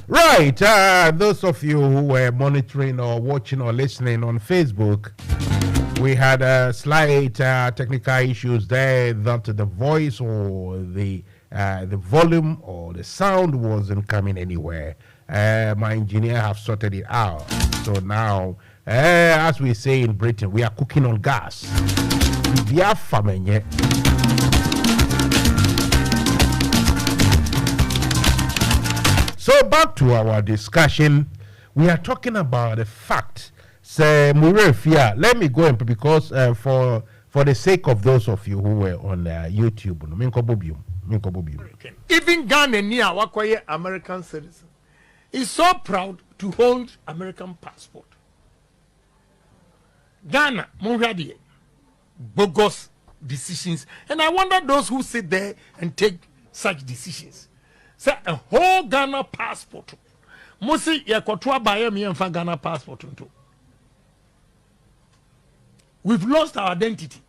Right, those of you who were monitoring or watching or listening on Facebook, we had slight technical issues there, that the voice or the volume or the sound wasn't coming anywhere. My engineer have sorted it out. So now, as we say in Britain, we are cooking on gas. We are famine. So back to our discussion, we are talking about the fact. Say, let me go and because for the sake of those of you who were on YouTube, even Ghana near Wakwaye American citizen is so proud to hold American passport. Ghana, Monradi, bogus decisions, and I wonder those who sit there and take such decisions. Say a whole Ghana passport. Musi yakotwa baye mi enfa Ghana passport nto. We've lost our identity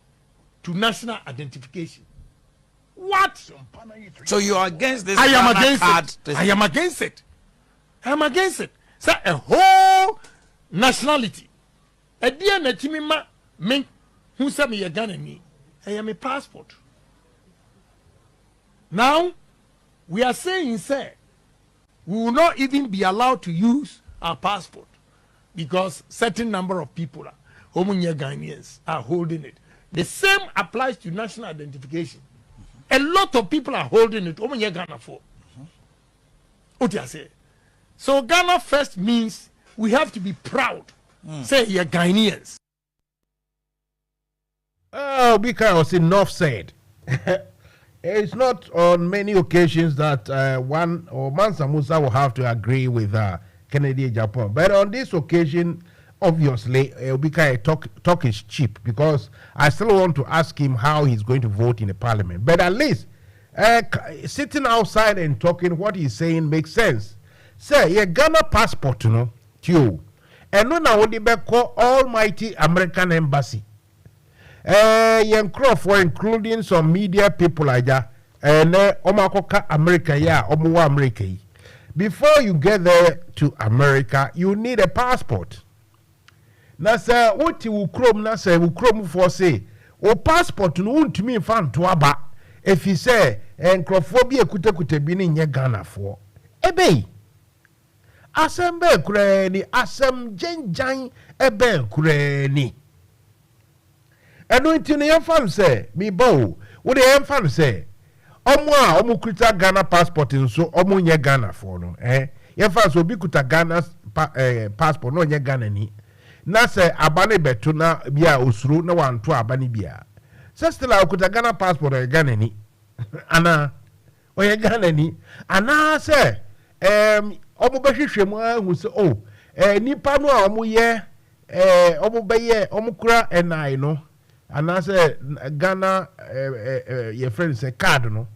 to national identification. What? So you are against this? I am against it. I am against it. I am against it. Say a whole nationality. A dear Nachimima me who said me a Ghana ni. I am a passport. Now we are saying, sir, we will not even be allowed to use our passport because certain number of people, Ghanaians, are holding it. The same applies to national identification. A lot of people are holding it. Ghana for. What do you say? So Ghana first means we have to be proud. Say you're Ghanaians. Oh, because enough said. It's not on many occasions that one or Mansa Musa will have to agree with Kennedy Japan. But on this occasion, obviously, talk is cheap because I still want to ask him how he's going to vote in the parliament. But at least sitting outside and talking, what he's saying makes sense. Say, yeah, Ghana passport, you know, too. And no now they call Almighty American Embassy. Young Crawford, including some media people like that, and Omakoka America, yeah, Omawa America. Before you get there to America, you need a passport. Now, sir, what you will chrome, now, sir, will chrome for say, or passport, no to me, fan to aba. If he say, and Crawford be a kute been in your Ghana for. Ebe. Assemble Kureni, Assem Jenjang, Ebe Kureni. And no into the fan say, me bow, what the fan say? Omu kuta Ghana passport in so omu nye Ghana for no, Your fans will be kuta Ghana's passport, no nye Ghana ni. Na say abane betu na bia usuru na wantu abani bia. Say still I kuta Ghana passport or Ghana ni. Ana, o ye Ghana ni. Ana say, omu behihwe mu hu say oh, nipa no a omu ye, omu beye, omu kura enai no. And I say Ghana, your friend say card no.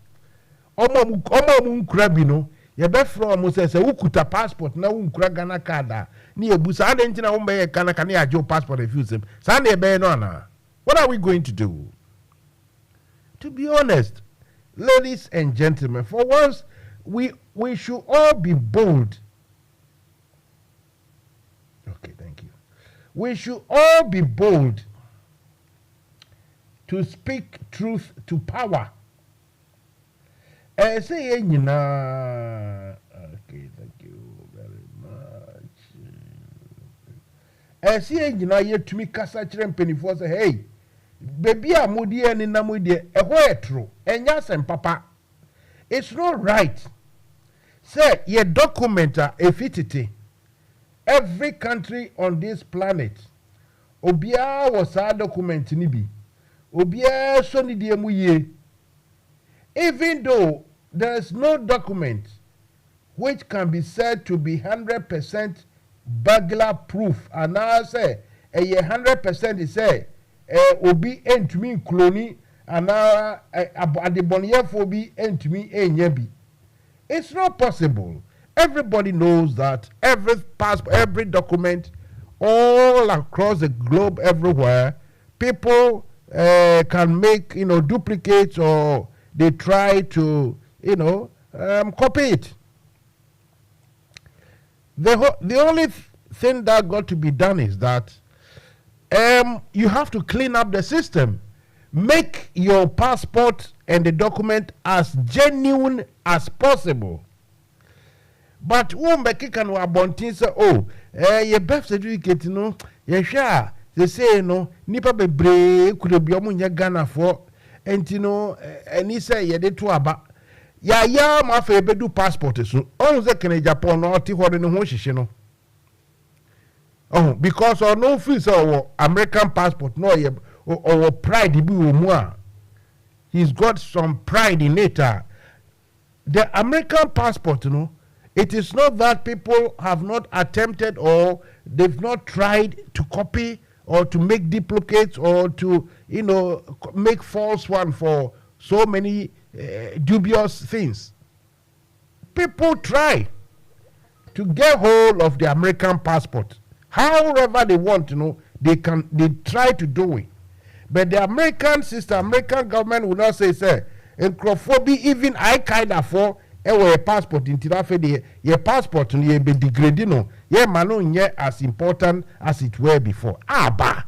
Omo krabi no. Your best from say ukuta passport na unkura Ghana card. Ni ebusa ade ntina umbe Ghana can ya jo passport refuse him. Sande be no na. What are we going to do? To be honest, ladies and gentlemen, for once we should all be bold. Okay, thank you. We should all be bold to speak truth to power. Say you know. Okay, thank you very much. Say you know you to me kasa chire mpenifo say hey baby amudi eni na mudi ehwe true enya papa. It's not right. Say your document efititi. Every country on this planet obia was a document ni bi. Obia so ni die mu ye. Even though there is no document which can be said to be 100% burglar proof, and I say a 100% is say obi entumi clone and adibonye be entumi enyebi. It's not possible. Everybody knows that every passport, every document, all across the globe, everywhere, people can make duplicates or they try to copy it. The only thing that got to be done is that you have to clean up the system. Make your passport and the document as genuine as possible. But make can abontin say your birth certificate you sure they say nipa bebre could be omo nya Ghana for and and he say ye de to aba ya ma fa be do passport so on say can Japan no ti hore ne ho hihye no because no feel say American passport no ye or pride be mu a he's got some pride in it. The American passport it is not that people have not attempted or they've not tried to copy or to make duplicates or to make false one for so many dubious things. People try to get hold of the American passport however they want. They try to do it, but the American system, American government will not say encrophobia even I kind of for a passport in Tirafe, your passport be degraded, your man as important as it were before. Ba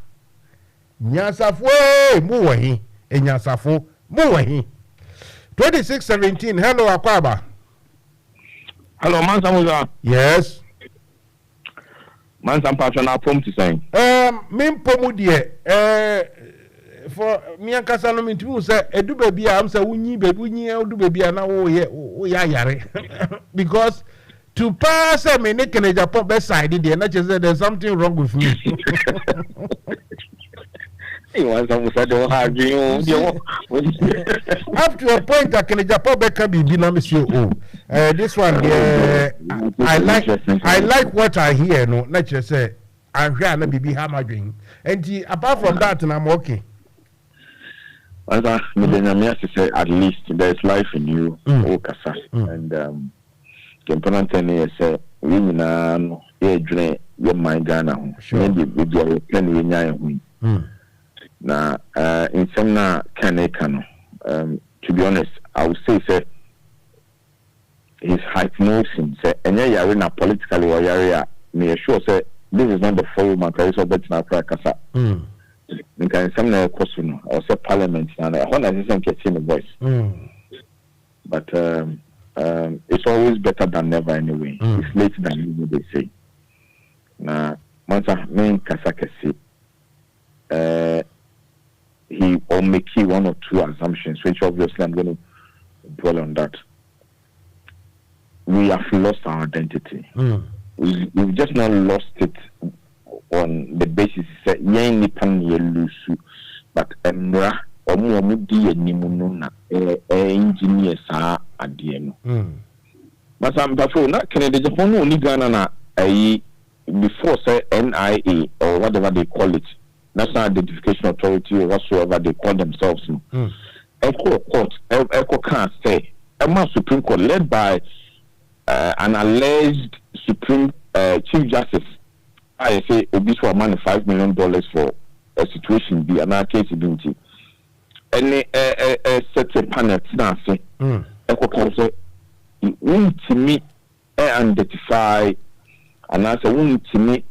Nyasafo muwahi, Nyasafo muwahi. 2617, hello Akwaba. Hello, Mansamuza. Yes. Mansam Patrona Pom to say. Mim Pomudie, for me and Casano to say, do baby, I'm so we do baby, and now yare. Because to pass a minute in a Japan best side, not just there's something wrong with me. Up to a point, I can Japan can be Vivinashpalace. This one, I like what I hear. No, not just say I'm here and be hammering. And apart from that, I'm okay. As I say, at least there's life in you, and the important thing is we know your mind Ghana. Maybe we do plenty now, in some to be honest, I would say he's hypnosing. And yeah, we're not politically or area. Me sure say this is not the forum. I'm very so better now. Kasa. Because some question or say parliament and I want to get in the voice. But it's always better than never anyway. It's late than never, they say. Now, once I mean Kasakasi, he or make one or two assumptions, which obviously I'm going to dwell on that. We have lost our identity. We've just not lost it on the basis that but emra omudi enimunu engineers are at the end. But I'm not Canada Japan only Ghana na before say NIA or whatever they call it, National Identification Authority or whatsoever they call themselves. Echo Court, Echo can't say a Supreme Court led by an alleged Supreme Chief Justice. I say this will money $5 million for a situation be another case ability. Any such a panel dancing. Echo Court say we to me identify and as a woman to me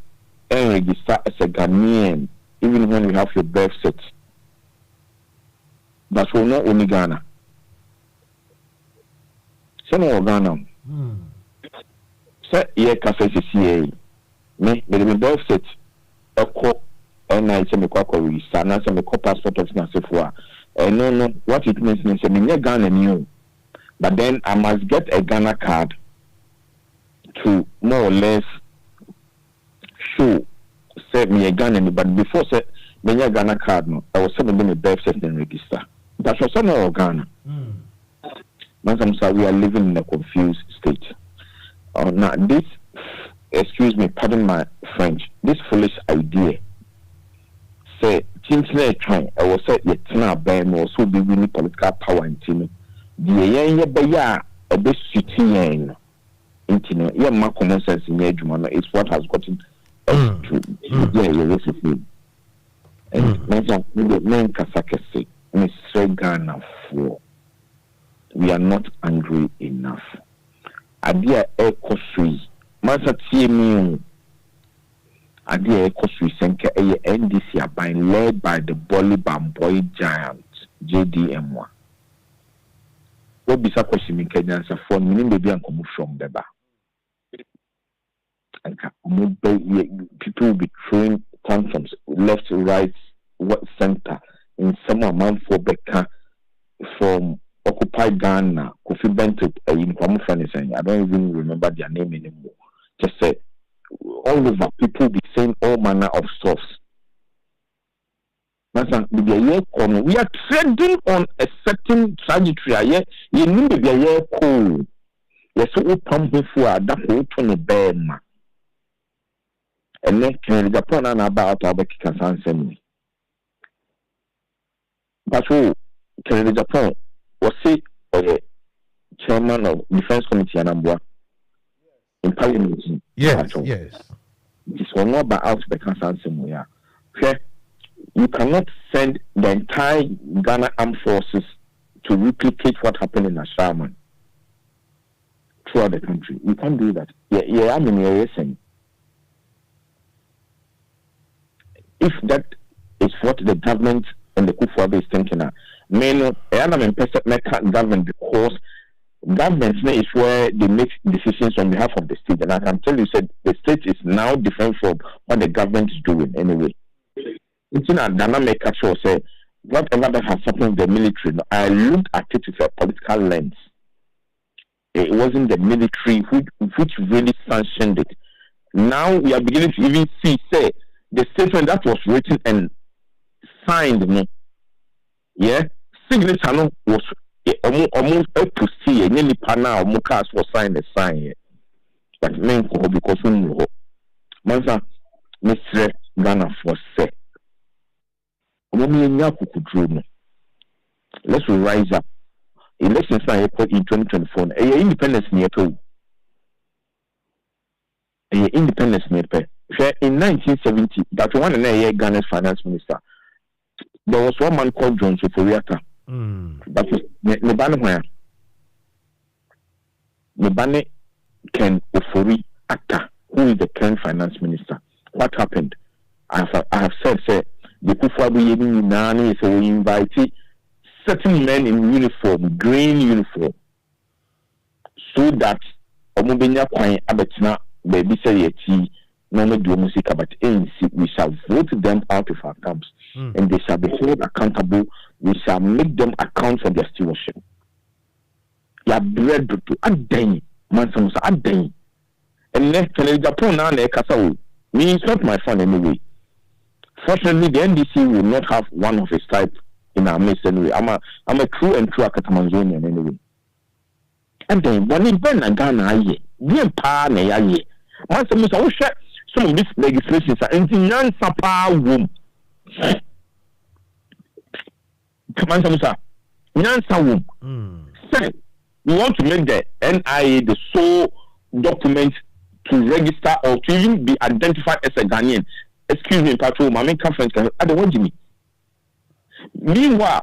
and register as a Ghanaian even when you have your birth cert. But we're not only Ghana. Son of Ghana. Say, ye cafe CA. Me, the birth set a co and I say, me quackery, son, and some passport of Nasifua. No, what it means is, I mean, Ghana new. But then I must get a Ghana card to more or less show, say me a Ghana, but before say, me a Ghana card, no, I was sending me a birth certificate register. That's what's on our Ghana. Madam, sir, we are living in a confused state. Now, this, excuse me, pardon my French, this foolish idea, say, Chinchilla trying, I was said, yet, now, Ben, or so be really political power in Tino. The year by a bit shooting in yeah, my common sense in Edgemont is what has gotten to and men Kasaka say, Mr. Ghana for we are not angry enough. Adia Eko Sui, Masa TMU, Adia Eko Sui Senka NDC are being led by the Bolly Boy giant JDM1. What be sa question in Kenya as a phone, meaning baby and come from the bar. And people will be throwing tantrums left, right, center in some amount for Becca from Occupy Ghana, Kofi Bento, in Kwame I don't even remember their name anymore. Just say all over people be saying all manner of stuff. We are treading on a certain trajectory. You need to be a year cool. Yes, we pump before that whole ton of bear. And then can Japan and about our Kansan. But who can Japan was say chairman of Defense Committee and in Parliament? Yes. This will not be out the Kansan. Yeah. You cannot send the entire Ghana Armed Forces to replicate what happened in Ashaman throughout the country. You can't do that. Yeah, I mean, you're saying. If that is what the government and the Kufuabe is thinking, government because government is where they make decisions on behalf of the state. And I can tell you, said the state is now different from what the government is doing anyway. It's in a dynamic actual say whatever that has happened in the military. I looked at it with a political lens. It wasn't the military which really sanctioned it. Now we are beginning to even see, say, the statement that was written and signed. Yeah, signature no was almost up to see. Nearly pana or Mukas was signed a sign. But men because we know. Mansa, Mr. Ghana for say. Let's rise up. Elections are in 2024. Independence near to independence near in 1970. That one and a year Ghana's finance minister. There was one man called John Soforiata. That was Nebane Ken Ofori Atta, who is the current finance minister. What happened? I have said, say. The Kufuabe Nani, so we invited certain men in uniform, green uniform, so that Omubenya Kwai Abetina, baby say yeti, no do music, but we shall vote them out of our camps, and they shall be held accountable. We shall make them account for their stewardship. Ya bread to Aden, Mansamusa Aden, and then Japan now, Kasau, me it's not my fun anyway. Fortunately, the NDC will not have one of its type in our midst anyway. I'm a true and true Akatamanzonian anyway. And then when it been a Ghana, the empire, some of these legislations are in non sapa womb. Kamansamusa, non womb. Second, we want to make the NIA the sole document to register or to even be identified as a Ghanaian. Excuse me, Patrol, my main conference, I don't want me. Meanwhile,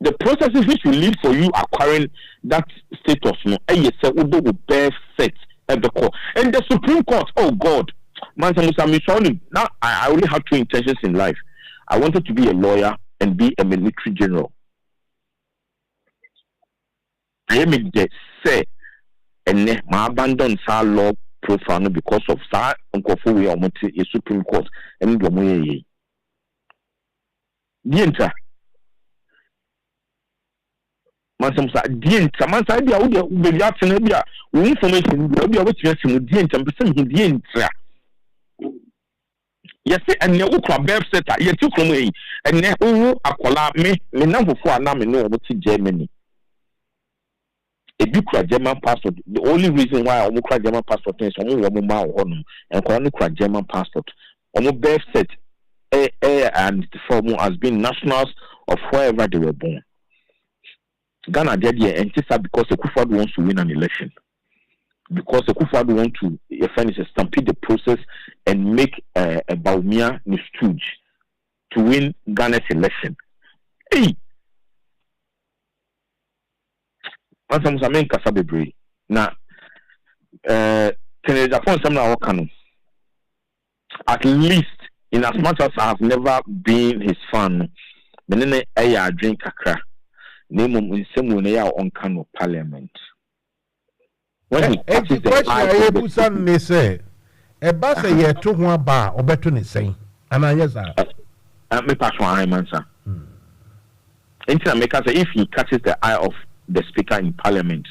the processes which will lead for you acquiring that status, will bear set at the court. And the Supreme Court, oh God, now I only have two intentions in life. I wanted to be a lawyer and be a military general. I am just say and my abandon sa law profile because of sa uncle for we are a Supreme Court and the way. Dienta. Masam sa dienta. Man sa dia udia ubi atene bia information bia which yes mu dienta person dienta. Yes, and you ukra birth set yet you come away and ne akola me number for na me no to Germany. A big German passport. The only reason why I cry German passport is I'm and cry German passport. Birth set and the form has been nationals of wherever they were born. Ghana did and because the Kufad wants to win an election. Because the Kufad want to stampede the process and make a Baumia stooge to win Ghana's election. Hey! Masam Samen Kasabebre. Now, Japan Samna Okano. At least, in as much as I have never been his fan, Menene Aya drink kakra. Name in Semunea on Kano Parliament. When he touches the eye of the Busan, they say, a bus a year to one bar or better than saying, and I yes, I may pass one answer. If he catches the eye of the speaker in parliament,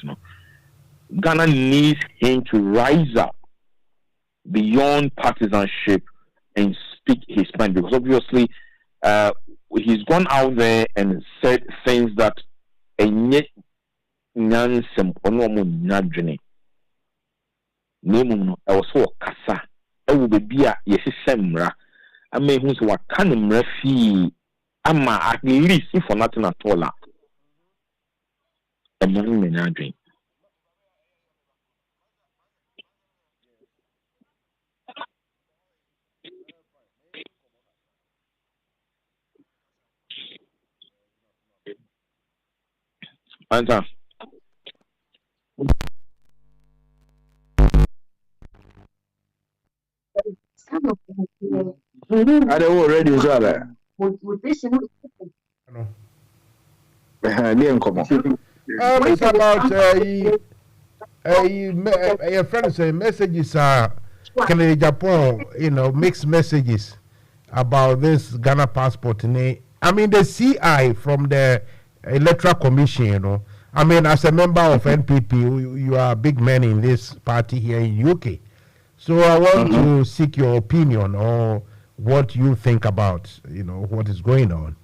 Ghana needs him to rise up beyond partisanship and speak his mind, because obviously he's gone out there and said things that a nyansem onomo nyadwene nemu no e wo so kasa e wo bebi a yesesemra ama ehun so waka ne mra fi ama at least for nothing at all e mo me nyadwen anta I don't already was that. It's about your friends say messages are Canada Japan, mixed messages about this Ghana passport. I mean the CI from the Electoral Commission, I mean as a member of NPP, you are a big man in this party here in UK. So I want to seek your opinion or what you think about, what is going on.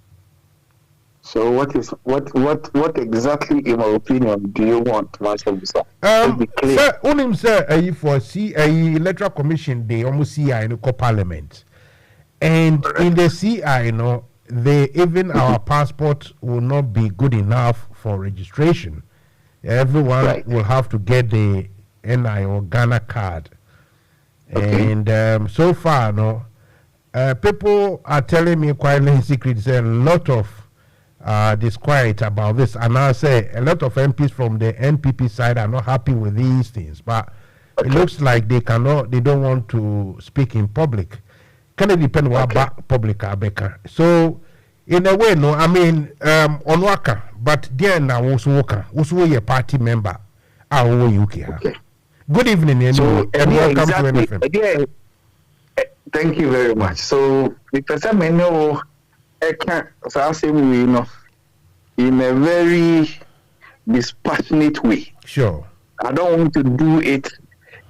So what exactly, in my opinion, do you want, Master Musa? Sir, for Electoral Commission, they almost CI in the Parliament, and in the CI, even our passport will not be good enough for registration. Everyone will have to get the NI or Ghana card. Okay. And so far, people are telling me quietly in secret, there's a lot of disquiet about this. And I say a lot of MPs from the NPP side are not happy with these things. But it looks like they don't want to speak in public. Can it depend what public Abeka? So, in a way, I mean, on Waka, but there now also a party member, our UK. Okay. Good evening, and welcome to NFM. Thank you very much. So, because I know, I can't say in a very dispassionate way. Sure. I don't want to do it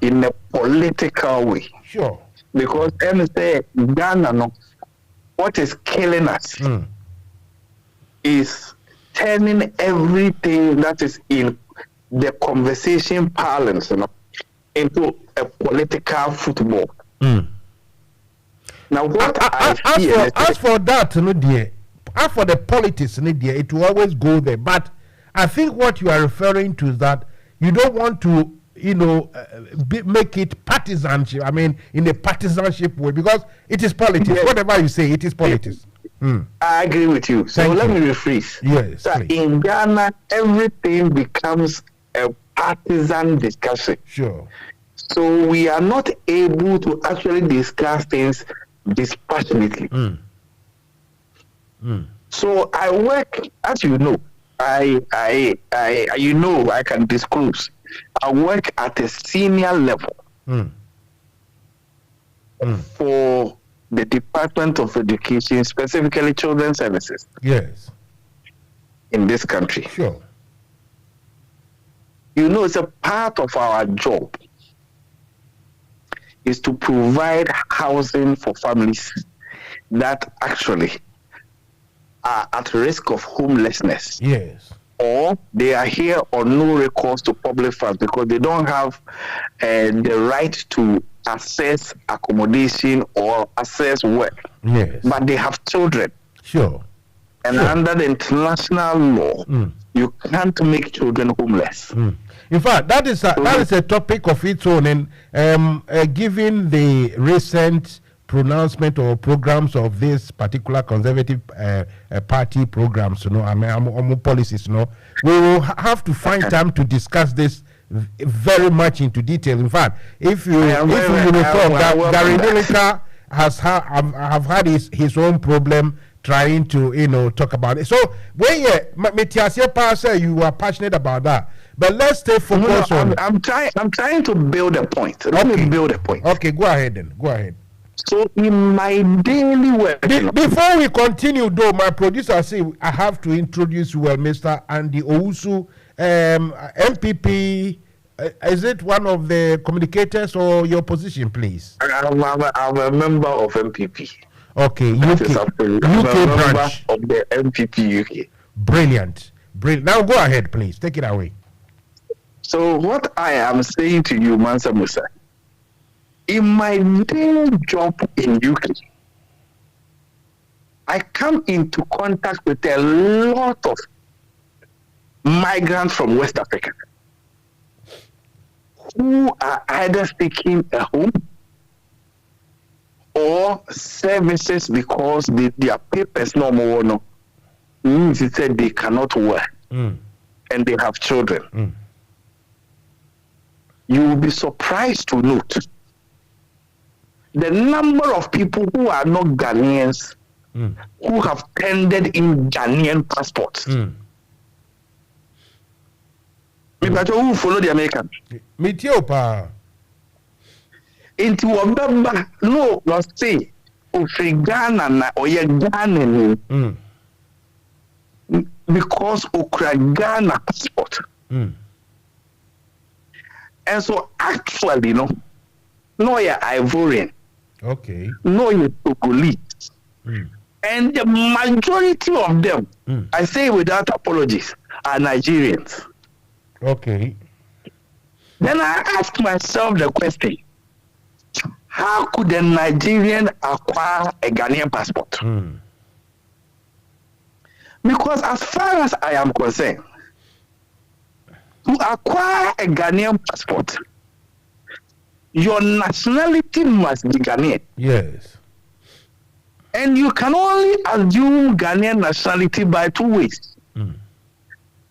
in a political way. Sure. Because Ghana, what is killing us is turning everything that is in the conversation parlance, into a political football. Now, what as for that, as for the politics, it will always go there. But I think what you are referring to is that you don't want to, make it partisanship. I mean, in a partisanship way, because it is politics. Yes. Whatever you say, it is politics. I agree with you. So let me rephrase. Yes. In Ghana, everything becomes a partisan discussion. Sure. So we are not able to actually discuss things dispassionately. So I work, as you know, you know, I can disclose. I work at a senior level for the Department of Education, specifically Children's Services. Yes. In this country. Sure. You know, it's a part of our job is to provide housing for families that actually are at risk of homelessness. Yes. Or they are here on no recourse to public funds because they don't have the right to access accommodation or access work. Yes. But they have children. Sure. And under the international law, you can't make children homeless. In fact, that is a topic of its own. And given the recent pronouncement or programs of this particular conservative party programs, policies, we will have to find time to discuss this very much into detail. In fact, if you recall, Gary Nilika have had his own problem trying to talk about it. So when you are passionate about that, but let's stay focused on. I'm trying to build a point. Let me build a point. Okay, go ahead then. Go ahead. So in my daily work, before we continue, though, my producer say I have to introduce you, Mr. Andy Owusu, MPP. Is it one of the communicators or your position, please? I'm a member of MPP. Okay, UK branch of the MPP UK. Brilliant. Now go ahead, please. Take it away. So what I am saying to you, Mansa Musa, in my daily job in UK, I come into contact with a lot of migrants from West Africa who are either seeking a home or services because their papers no means it said they cannot work and they have children. You will be surprised to note the number of people who are not Ghanaians who have tendered in Ghanaian passports. Who follow the American? Me too, pa. Into Obama, no, not say, Ghana or Ghana because Okra Ghana passport. And so actually, no you're Ivorian. Okay. No, you're Togolese. And the majority of them, I say without apologies, are Nigerians. Okay. Then I ask myself the question, how could a Nigerian acquire a Ghanaian passport? Because as far as I am concerned, to acquire a Ghanaian passport, your nationality must be Ghanaian. Yes. And you can only assume Ghanaian nationality by two ways.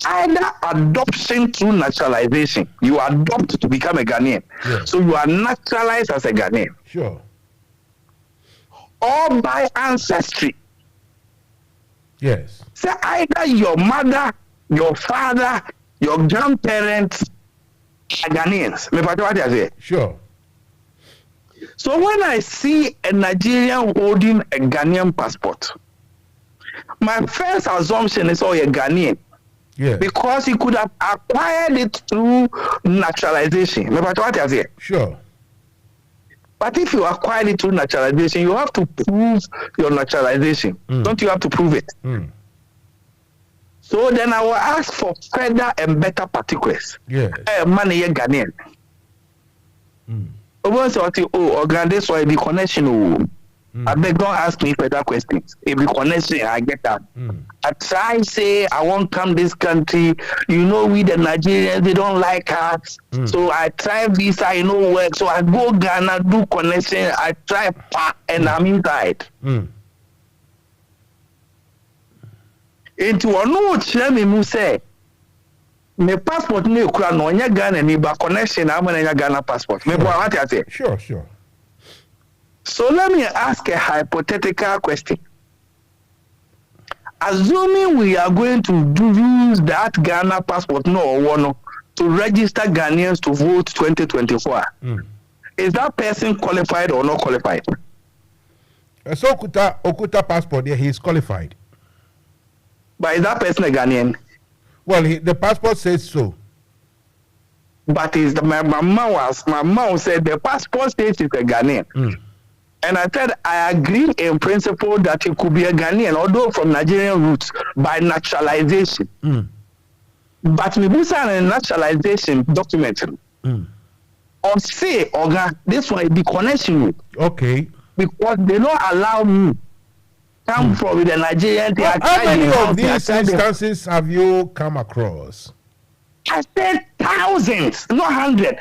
Either adoption through naturalization. You adopt to become a Ghanaian. Yes. So you are naturalized as a Ghanaian. Sure. Or by ancestry. Yes. So either your mother, your father, your grandparents are Ghanaians. Sure. So when I see a Nigerian holding a Ghanaian passport, my first assumption is, you're Ghanaian. Yes. Because he could have acquired it through naturalization. Sure. But if you acquired it through naturalization, you have to prove your naturalization. Don't you have to prove it? So then I will ask for further and better particulars. Yes. Money Ghanaian. Once organize or the connection. I beg, don't ask me further questions. If the connection, I get that. I try say I won't come this country. You know, we the Nigerians, they don't like us. So I try visa, work. So I go Ghana, do connection. I try and I'm inside. Into no me say my passport no kura no nya Ghana ni ba connection am na nya Ghana passport. Me boy what I say? Sure. So let me ask a hypothetical question. assuming we are going to use that Ghana passport to register Ghanaians to vote 2024, is that person qualified or not qualified? So Okuta passport, yeah, he is qualified. But is that person a Ghanaian? Well, the passport says so. But my mom said the passport says he's a Ghanaian. And I said I agree in principle that he could be a Ghanaian, although from Nigerian roots, by naturalization. But we do a naturalization document. Or say, Oga, this one is the connection. Okay. Because they don't allow me come from the Nigerian. How many of these instances have you come across? I said thousands, not hundreds.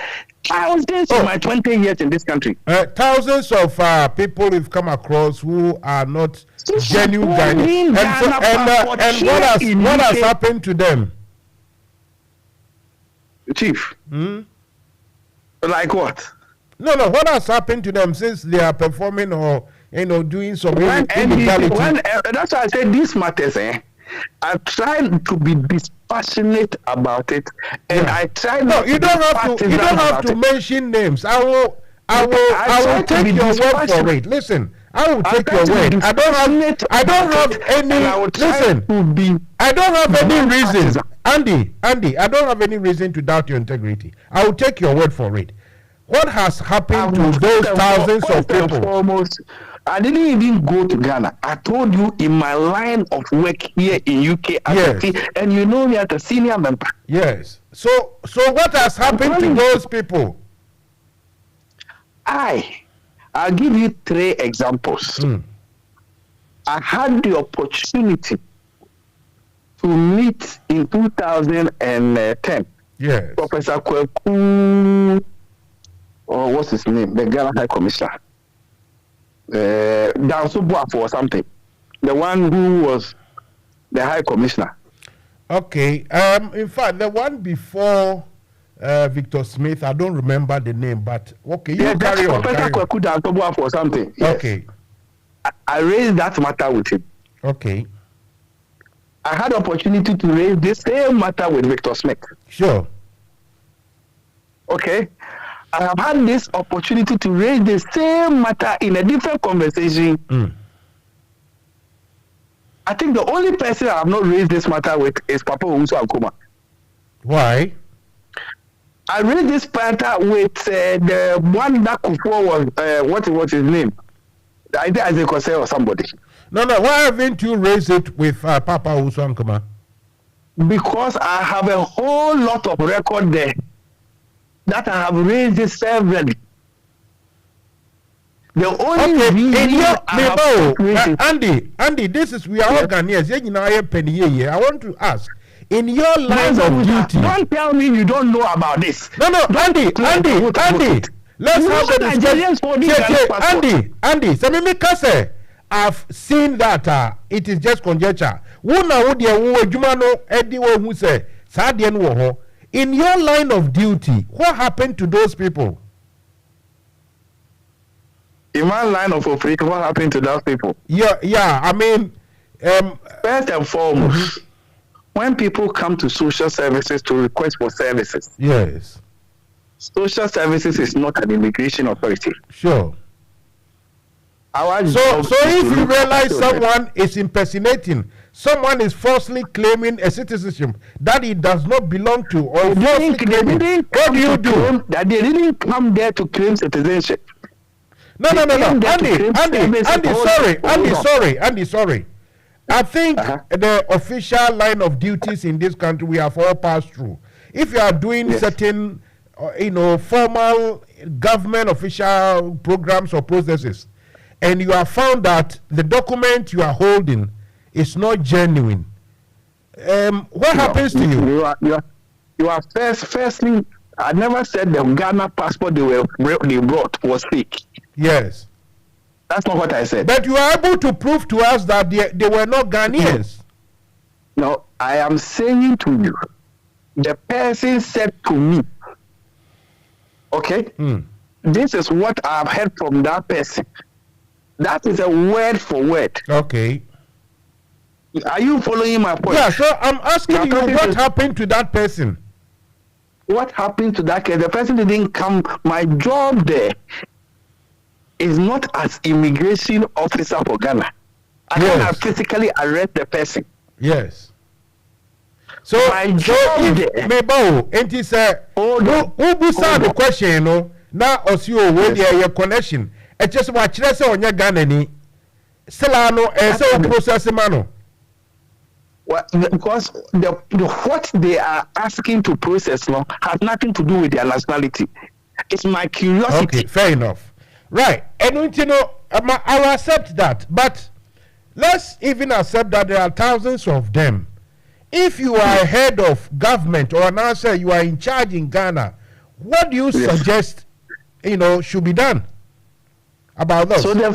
Thousands in my 20 years in this country. Thousands of people we've come across who are not genuine Ghanaians. And what has happened to them? Chief. Like what? No. What has happened to them since they are performing or doing some illegality? That's why I said these matters. I try to be dispassionate about it, and I try. No, you don't have to mention names. I will take your word for it. Listen, I will take your word. I don't have any. Listen, I don't have any reason, Andy. I don't have any reason to doubt your integrity. I will take your word for it. What has happened to those thousands of people? Foremost, I didn't even go to Ghana. I told you in my line of work here in UK, and you know me as a senior member. Yes. So what has happened to those people? I'll give you 3 examples. I had the opportunity to meet in 2010. Yes. Professor Kweku, or what's his name? The Ghana High Commissioner. Danso Boafo or something. The one who was the High Commissioner. Okay. In fact, the one before Victor Smith, I don't remember the name, but okay, you carry on. Professor Kweku Danso Boafo or something. Yes. Okay. I raised that matter with him. Okay. I had the opportunity to raise the same matter with Victor Smith. Sure. Okay. I have had this opportunity to raise the same matter in a different conversation. I think the only person I have not raised this matter with is Papa Owusu Ankoma. Why? I raised this matter with the one that Kufuor was, what's his name? I think Isaac Kose or somebody. No. Why haven't you raised it with Papa Owusu Ankoma? Because I have a whole lot of record there that I have raised this severally. The only reason Andy, this is we are all Ghanaians. I want to ask, in your line of duty. Don't tell me you don't know about this. No, Andy. Let's have a discussion. Andy, Samimi I've seen that it is just conjecture. In your line of duty, what happened to those people? In my line of operation, what happened to those people? Yeah. I mean, first and foremost, when people come to social services to request for services, yes, social services is not an immigration authority. Sure. So if you realize someone is impersonating, someone is falsely claiming a citizenship that it does not belong to, or falsely claiming, what do you do? That they didn't come there to claim citizenship. No. Andy, sorry. I think the official line of duties in this country we have all passed through. If you are doing certain, formal government official programs or processes, and you have found that the document you are holding is not genuine, what happens to you? You are firstly, I never said the Ghana passport they brought was fake. Yes. That's not what I said. But you are able to prove to us that they were not Ghanaians. No, I am saying to you, the person said to me, okay, this is what I have heard from that person. That is a word for word. Okay. Are you following my point? Yeah, so I'm asking you what happened to that person? What happened to that case? The person didn't come. My job there is not as immigration officer for Ghana. I cannot physically arrest the person. Yes. So my job there. Mebo, and he said, who beside the question, you know, now Osio, when your connection, it's just what you say on your Ghana, Selano, and so process mano. Well, because the what they are asking to process now has nothing to do with their nationality. It's my curiosity. Okay, fair enough. Right. And you know, I will accept that. But let's even accept that there are thousands of them. If you are head of government or now say you are in charge in Ghana, what do you suggest, you know, should be done about those? So that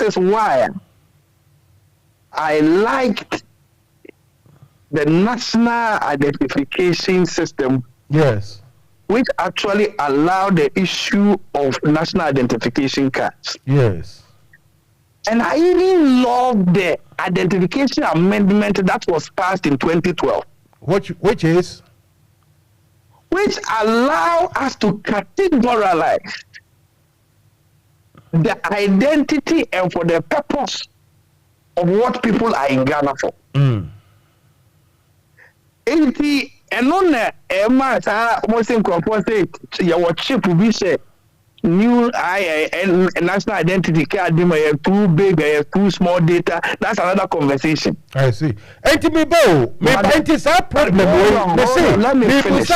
is why I liked the national identification system. Yes. Which actually allowed the issue of national identification cards. Yes. And I even love the identification amendment that was passed in 2012. Which is? Which allow us to categorize the identity and for the purpose of what people are in Ghana for. And on the most incorporated your chip will be said new national identity card, too big, too small data. That's another conversation. I see. And me bo, it is a problem. Let me finish.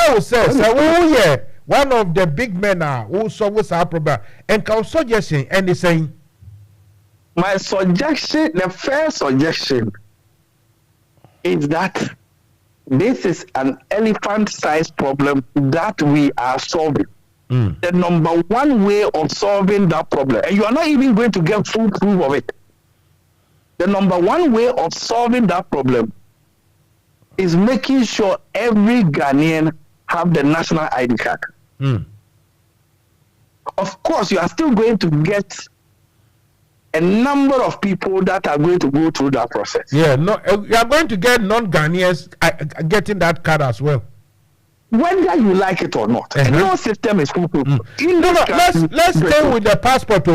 One of the big men who saw what's our problem and can suggestion and the saying. My suggestion, the first suggestion is that this is an elephant-sized problem that we are solving. The number one way of solving that problem, and you are not even going to get full proof of it. The number one way of solving that problem is making sure every Ghanaian have the national ID card. Of course, you are still going to get a number of people that are going to go through that process. Yeah, no, you are going to get non-Ghanaians getting that card as well. Whether you like it or not, no system is foolproof. Let's stay with the passport.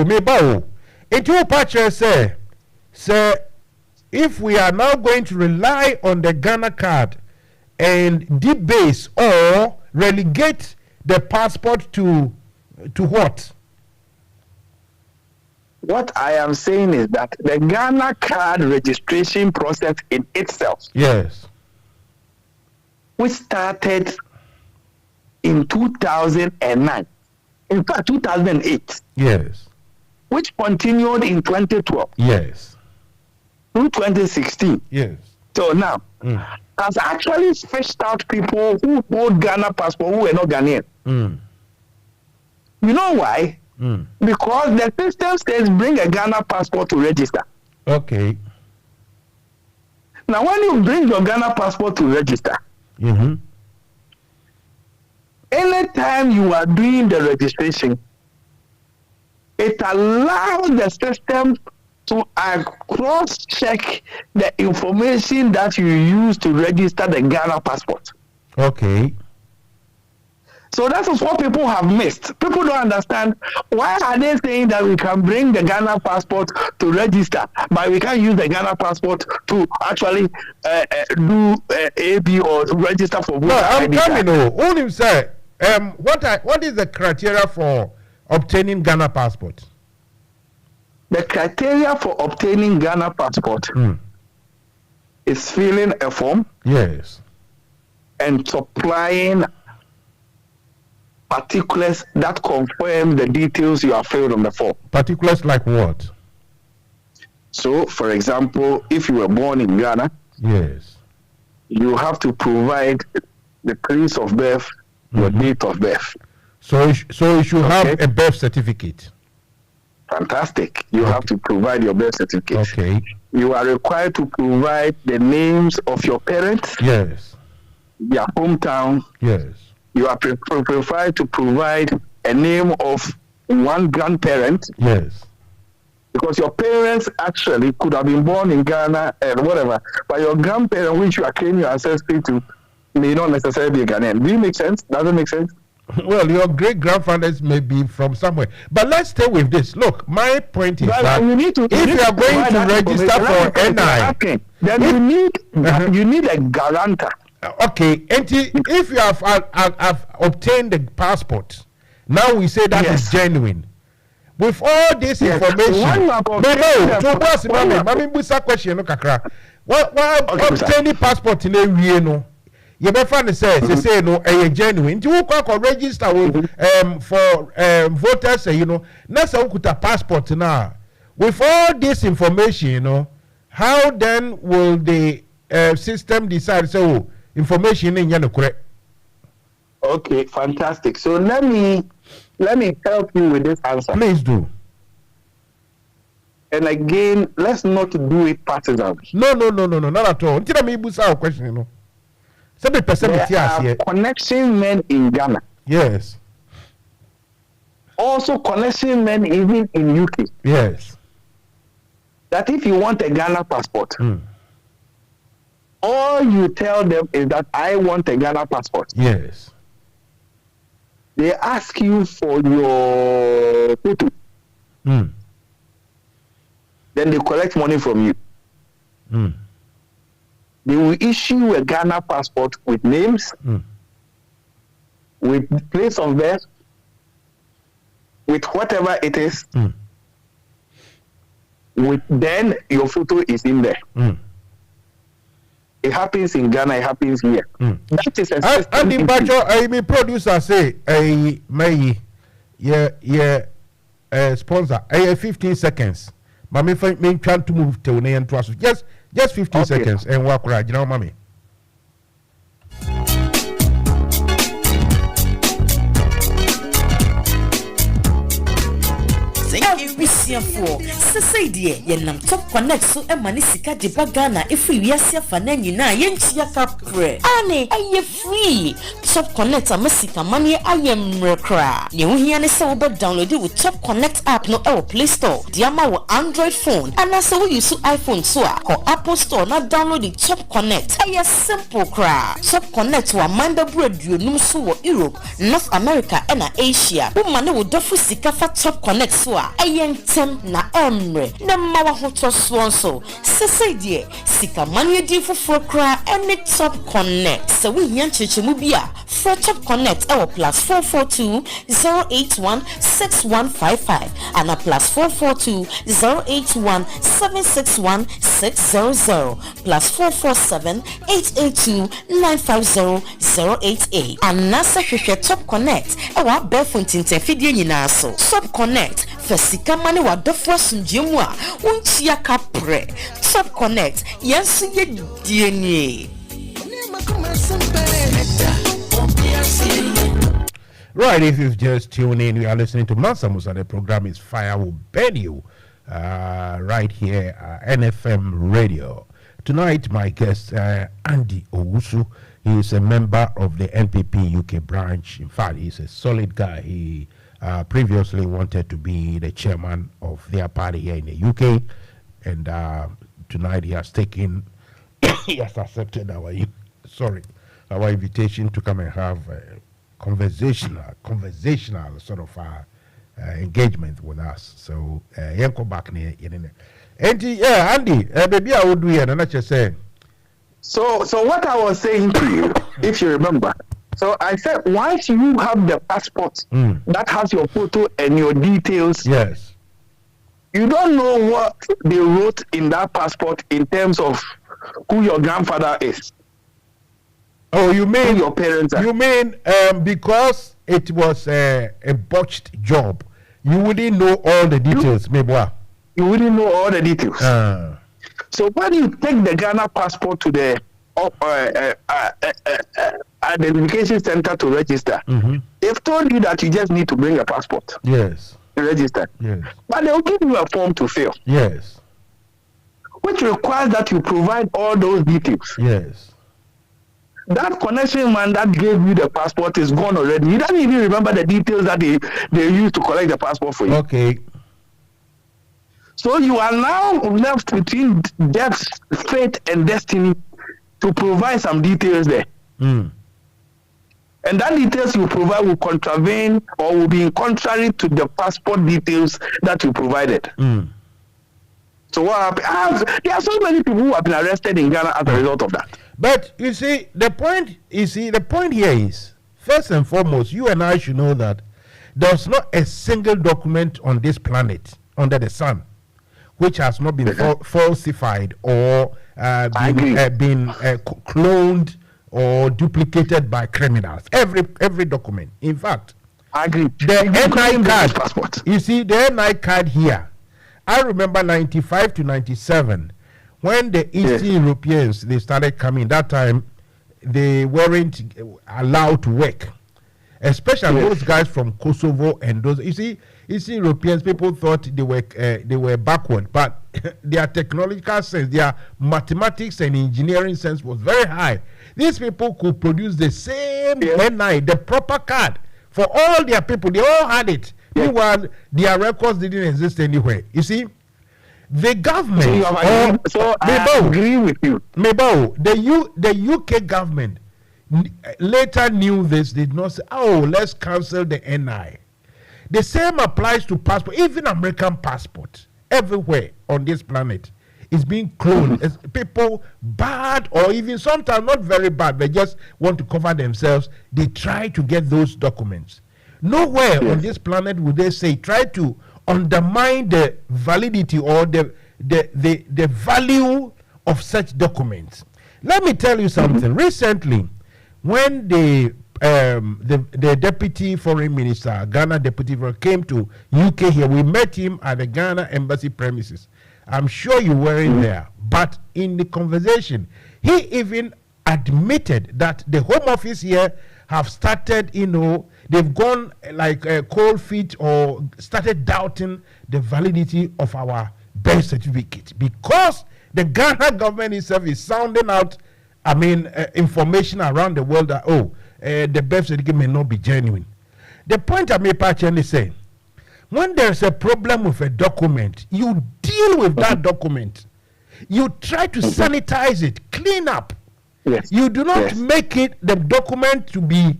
Into patch say if we are now going to rely on the Ghana card and debase or relegate the passport to what? What I am saying is that the Ghana card registration process in itself, yes, which started in 2009, in fact 2008, yes, which continued in 2012, yes, through 2016, yes. So now, has actually fished out people who hold Ghana passport who were not Ghanaian. You know why? Because the system says bring a Ghana passport to register. Okay. Now, when you bring your Ghana passport to register, anytime you are doing the registration, it allows the system to cross-check the information that you use to register the Ghana passport. Okay. So that is what people have missed. People don't understand why are they saying that we can bring the Ghana passport to register, but we can't use the Ghana passport to actually do AB or register for voter. No, I'm coming. Only say, what is the criteria for obtaining Ghana passport? The criteria for obtaining Ghana passport is filling a form. Yes. And supplying particulars that confirm the details you have filled on the form. Particulars like what? So, for example, if you were born in Ghana, yes, you have to provide the place of birth, your date of birth. So you should have a birth certificate. Fantastic. You have to provide your birth certificate. Okay. You are required to provide the names of your parents. Yes. Their hometown. Yes. You are required to provide a name of one grandparent. Yes. Because your parents actually could have been born in Ghana and whatever, but your grandparents, which you are claiming your ancestry to, may not necessarily be Ghanaian. Do you make sense? Does it make sense? Well, your great grandfathers may be from somewhere, but let's stay with this. Look, my point is that if you are going to register for NI, then you need a guarantor. Okay, and if you have obtained the passport, now we say that is genuine. With all this information, obtaining passport in a you may find say no genuine. You can register with for voters, that's how could a passport now. With all this information, how then will the system decide information in correct? Okay, fantastic. So let me help you with this answer. Please do. And again, let's not do it partisan. No, not at all. Until I may our question, There are connection men in Ghana. Yes. Also connection men even in UK. Yes. That if you want a Ghana passport, all you tell them is that I want a Ghana passport. Yes. They ask you for your photo. Then they collect money from you. They will issue a Ghana passport with names, with place of birth, with whatever it is. With then your photo is in there. It happens in Ghana, it happens here. That is a system. And the budget, I mean, producer say, sponsor, 15 seconds. But me trying to move to the end to us. Just 15 seconds and walk right, mommy. For Sasadia, Yenam Top Connect so a manisika de bagana if we yasia fanenina yenchia capre. Anne, are you free? Top Connect a Messica money I am recra. You hear so but download it with Top Connect app no our Play Store. Diama Android phone and as we use iPhone so or Apple Store not download the Top Connect. A simple cra. Top Connect to a manda bread you know so Europe, North America and Asia. Woman would dofu sika for Top Connect so a na emre na mawa hoto swonso sese die sika manu di foforo kra any Top Connect so we yan chechemu bia for Top Connect our +442 081 6155 and a +442 081 761 600 +447 882 950 088 and nasa hwehwe Top Connect our Belfont interfidie nyina so Top Connect Sika mani wa dofo sunjemu a unchia kapre Top Connect yensu ye dieni. Right, if you've just tuned in, we are listening to Mansa Musa. The program is Fire Will Burn You, right here at NFM Radio. Tonight, my guest, Andy Owusu. He is a member of the NPP UK branch. In fact, he's a solid guy. He previously wanted to be the chairman of their party here in the UK, and tonight he has taken, he has accepted our invitation to come and have a conversational sort of engagement with us. So, Yanko back near Andy, Andy, baby, I would do it, and I just say. So what I was saying to you, if you remember. So I said, once you have the passport that has your photo and your details, yes, you don't know what they wrote in that passport in terms of who your grandfather is. Oh, you mean who your parents are. You mean because it was a botched job, you wouldn't know all the details, maybe. You wouldn't know all the details. So when you take the Ghana passport to the identification center to register, they've told you that you just need to bring a passport. Yes. To register. Yes. But they'll give you a form to fill. Yes. Which requires that you provide all those details. Yes. That connection man that gave you the passport is gone already. You don't even remember the details that they used to collect the passport for you. Okay. So you are now left between death, fate, and destiny to provide some details there. And that details you provide will contravene or will be contrary to the passport details that you provided. So what happened? There are so many people who have been arrested in Ghana as a result of that. But you see, the point here is, first and foremost, you and I should know that there's not a single document on this planet under the sun which has not been falsified or been cloned or duplicated by criminals. Every document. In fact, I agree. The NI card passport. You see, the NI card here. I remember 95 to 97 when the Eastern Europeans they started coming. That time they weren't allowed to work, especially those guys from Kosovo and those. You see, Eastern Europeans, people thought they were backward, but their technological sense, their mathematics and engineering sense was very high. These people could produce the same NI, the proper card for all their people. They all had it. Meanwhile, their records didn't exist anywhere. You see, the government. So I agree with you. The UK government later knew this. Did not say, "Oh, let's cancel the NI." The same applies to passport, even American passport. Everywhere on this planet is being cloned. People bad or even sometimes not very bad, they just want to cover themselves. They try to get those documents. Nowhere on this planet would they say try to undermine the validity or the value of such documents. Let me tell you something. Recently, when the deputy foreign minister, Ghana deputy foreign, came to UK here, we met him at the Ghana embassy premises. I'm sure you weren't there, but in the conversation, he even admitted that the Home Office here have started, they've gone like cold feet or started doubting the validity of our birth certificate because the Ghana government itself is sounding out, information around the world that, the birth certificate may not be genuine. The point I may partially say, when there's a problem with a document, you deal with that document. You try to sanitize it, clean up. You do not make it the document to be,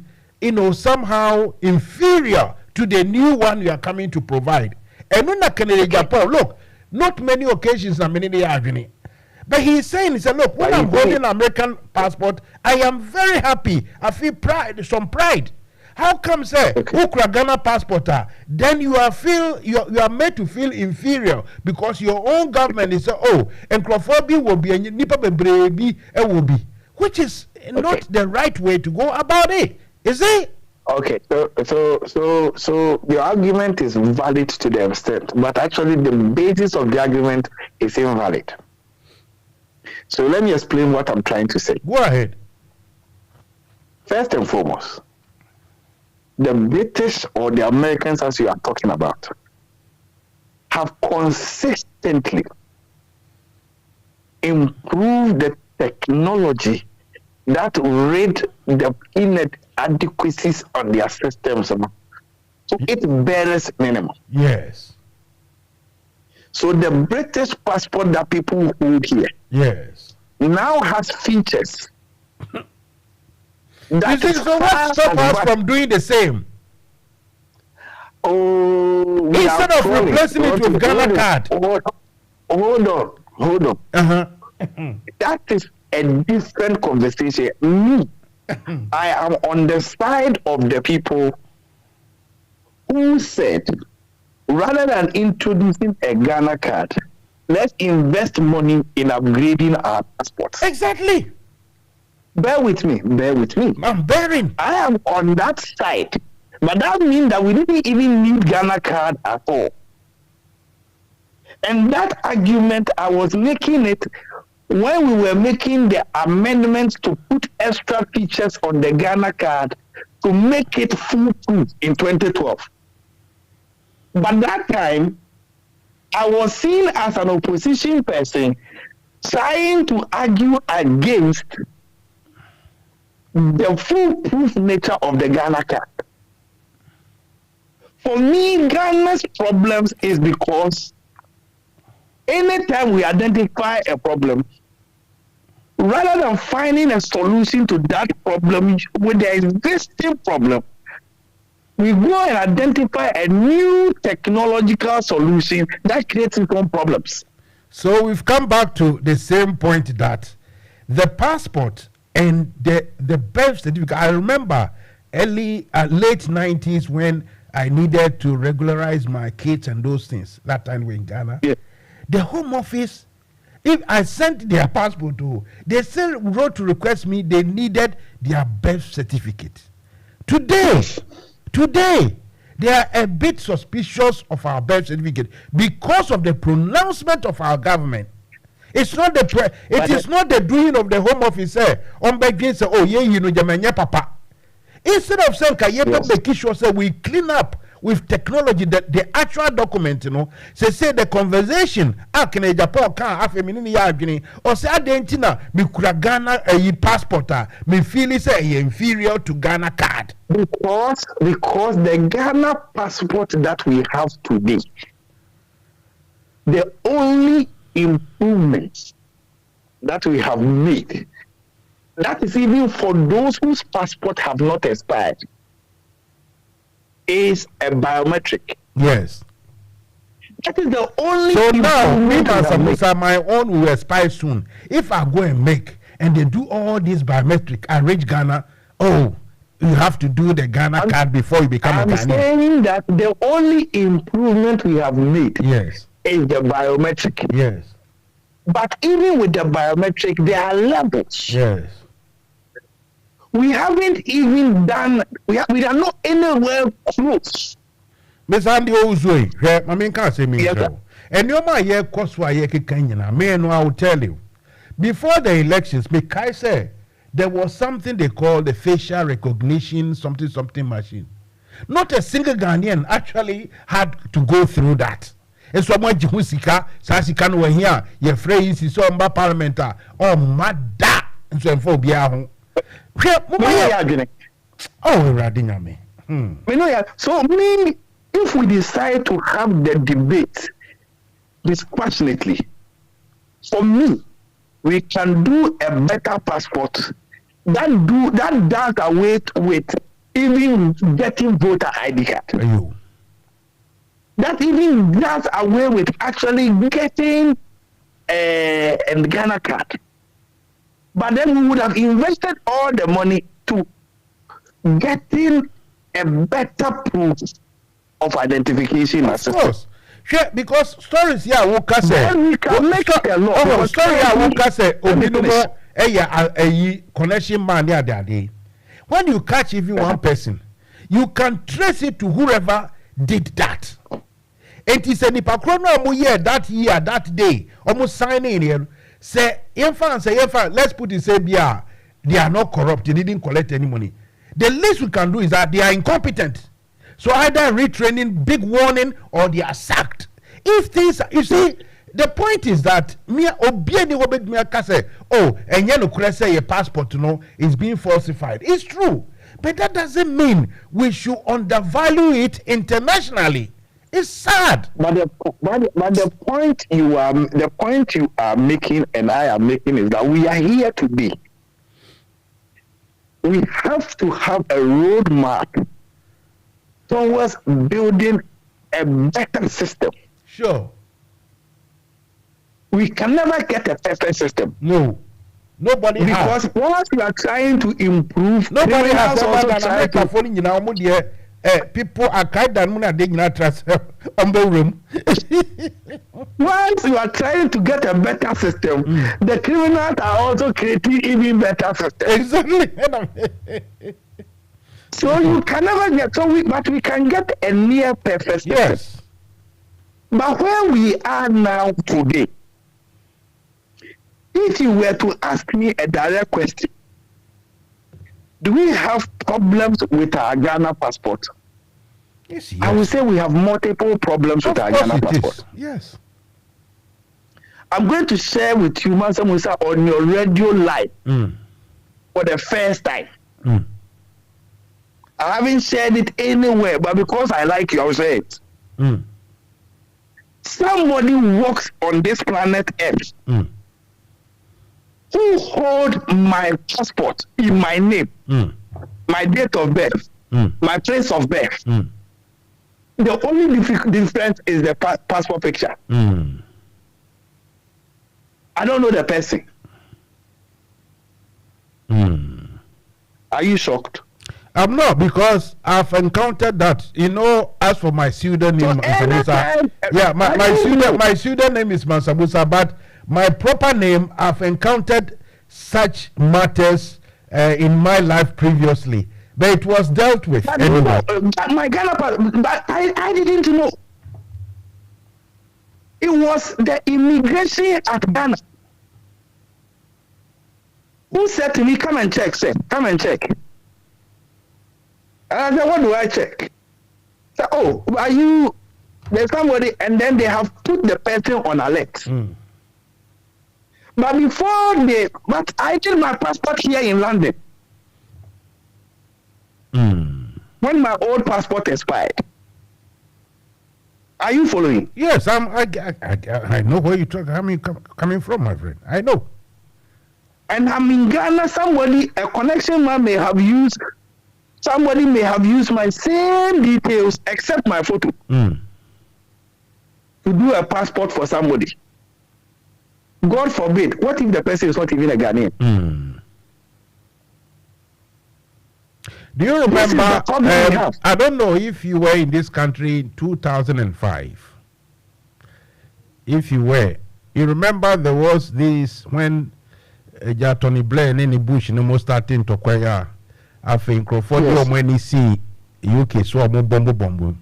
somehow inferior to the new one you are coming to provide. And when Japan, look, not many occasions are many arguing. But he said, look, when I'm holding an American passport, I am very happy. I feel pride, some pride. How come, sir, Ghana passport? Then you are made to feel inferior because your own government is and Crawford will be and Nipa Bebrebe will be, which is not the right way to go about it, is it? Okay, so your argument is valid to the extent, but actually the basis of the argument is invalid. So let me explain what I'm trying to say. Go ahead. First and foremost, the British or the Americans, as you are talking about, have consistently improved the technology that read the inadequacies on their systems. So it bears minimum. Yes. So the British passport that people hold here now has features. That is so what stops us from doing the same. Instead of replacing it with Ghana card. Hold on. That is a different conversation. Me, I am on the side of the people who said, rather than introducing a Ghana card, let's invest money in upgrading our passports. Exactly. Bear with me. I'm bearing. I am on that side. But that means that we didn't even need Ghana card at all. And that argument, I was making it when we were making the amendments to put extra features on the Ghana card to make it foolproof in 2012. But that time, I was seen as an opposition person trying to argue against the foolproof nature of the Ghana card. For me, Ghana's problems is because anytime we identify a problem, rather than finding a solution to that problem with the existing problem, we go and identify a new technological solution that creates its own problems. So we've come back to the same point that the passport and the birth certificate. I remember late 90s when I needed to regularize my kids and those things. That time we in Ghana. Yeah. The Home Office, if I sent their passport to, they still wrote to request me they needed their birth certificate. Today, they are a bit suspicious of our birth certificate because of the pronouncement of our government. It's not the it is not the doing of the Home Office. On begin say, oh yeah, you know, jamanya papa. Instead of saying, make sure say we clean up with technology that the actual document, you know, say the conversation. Can Japan can have a minute arguing or say Argentina me Ghana a passport me feel is inferior to Ghana card. Because the Ghana passport that we have today, the only improvements that we have made, that is even for those whose passport have not expired, is a biometric. Yes. That is the only. So now, me and Samusa, my own will expire soon. If I go and make, and they do all this biometric, I reach Ghana, oh, you have to do the Ghana card before you become a Ghanaian. I'm saying that the only improvement we have made, yes, is the biometric. Yes. But even with the biometric, there are levels. Yes. We haven't even done, we are not anywhere close. Miss Andy Ozui, I mean, can't say me. And you're my year cost why you can, I will tell you. Before the elections, Mikai said there was something they call the facial recognition, something machine. Not a single Ghanaian actually had to go through that. And so much sika, sika no here, your phrase is so parliamentar, oh, mada, and so for Biahon. Oh, Radiname. So, me, if we decide to have the debate dispassionately, for me, we can do a better passport that does away with even getting voter ID card. That even does away with actually getting a Ghana card. But then we would have invested all the money to getting a better proof of identification. Of course. Sure, because stories here will say. Then we can make it a law. Oh, story here will say. Obinomo, a connection man there day. When you catch even one person, you can trace it to whoever did that. And he said, that year, that day, almost signing here. Say, let's put it, say, yeah, they are not corrupt, they didn't collect any money. The least we can do is that they are incompetent. So either retraining, big warning, or they are sacked. If things, you see, the point is that and you say your passport, is being falsified. It's true, but that doesn't mean we should undervalue it internationally. It's sad. But the point you are making and I am making is that we are here today. We have to have a roadmap towards building a better system. Sure. We can never get a perfect system. No. Nobody has. Because once we are trying to improve, nobody has ever done America following you now. People are kind of not trust on the room. Once you are trying to get a better system, the criminals are also creating even better system. Exactly. So you can never get but we can get a near perfect system. Yes. But where we are now today, if you were to ask me a direct question, do we have problems with our Ghana passport? Yes. I would say we have multiple problems with our Ghana passport. Yes. I'm going to share with you, Master Musa, on your radio live for the first time. I haven't shared it anywhere, but because I like you, I'll say it. somebody walks on this planet Earth who hold my passport in my name, my date of birth, my place of birth. The only difference is the passport picture. I don't know the person. Are you shocked? I'm not, because I've encountered that. You know, as for my pseudonym, Mansamusa, my pseudonym is Mansamusa, but my proper name, I've encountered such matters in my life previously, but it was dealt with anyway. My Ghana, but I didn't know. It was the immigration at Ghana who said to me, "Come and check, sir. Come and check." And I said, "What do I check?" So, "Oh, are you? There's somebody," and then they have put the person on alert. But but I did my passport here in London. When my old passport expired. Are you following? Yes, I know where you're coming from, my friend. I know. And I'm in Ghana. A connection man may have used. Somebody may have used my same details except my photo to do a passport for somebody. God forbid. What if the person is not even a Ghanaian? Do you remember? I don't know if you were in this country in 2005. If you were, you remember there was this when Tony Blair and any Bush no more starting to acquire. I think Crawford when he see UK so bomb.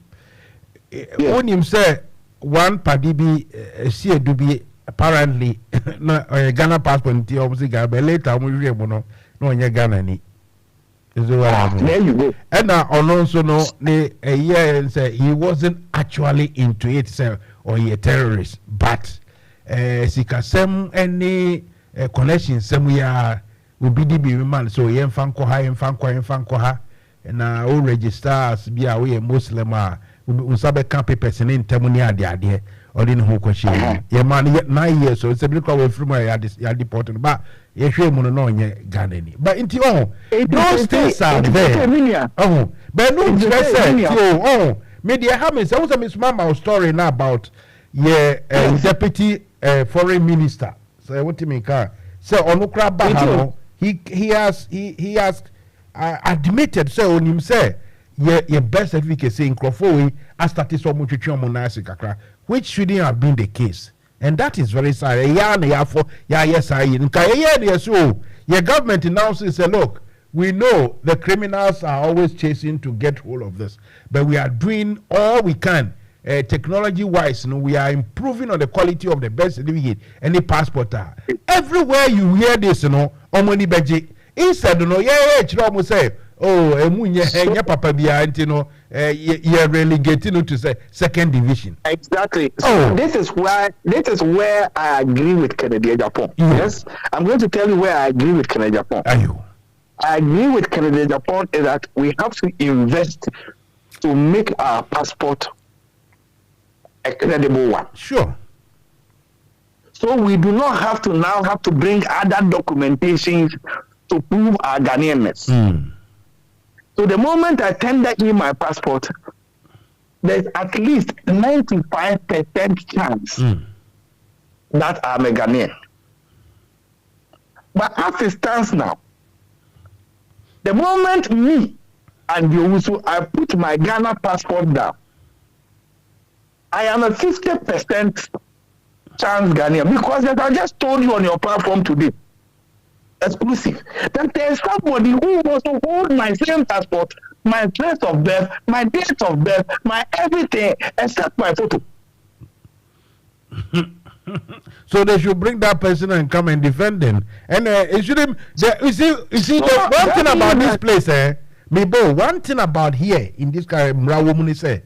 When him say one party be see a dubi apparently no Ghana passport until obviously Ghana later we no Ghana ni. There you go. And now also no a year and say he wasn't actually into it, or he a terrorist, but sika sem any connection somewhere will be the man, so yen fanko ha na o register as be a Muslim usabe can papers in temuni ade or didn't who question ye man 9 years, so it's a bit away from where you deported, but ye shame no Ghana. But into those things are there. But no media hammers. I was a Miss Mama story now about deputy foreign minister. So what do you mean? So Onukra Bahano, he has admitted so on him say your best certificate saying Crawford as started so much kakra, which shouldn't have been the case. And that is very sad. Your government announces, say, look, we know the criminals are always chasing to get hold of this, but we are doing all we can. Technology-wise, we are improving on the quality of the birth certificate and the passport. Everywhere you hear this, omoni beji. Instead, say, oh, papa you're relegating to say second division. Exactly. So this is where I agree with Kennedy Japan. Yes, I'm going to tell you where I agree with Kennedy Japan. I agree with Kennedy Japan is that we have to invest to make our passport a credible one. Sure. So we do not have to bring other documentations to prove our Ghanaianness. So the moment I tender in my passport, there's at least 95% chance that I'm a Ghanaian. But as it stands now, the moment me and Yorusu, I put my Ghana passport down, I am a 50% chance Ghanaian, because as I just told you on your platform today, exclusive, that there's somebody who wants to hold my same passport, my place of birth, my date of birth, my everything except my photo. So they should bring that person and come and defend them. And it shouldn't. You see, the one thing about this place, one thing about here in this kind of Mrawomuni say,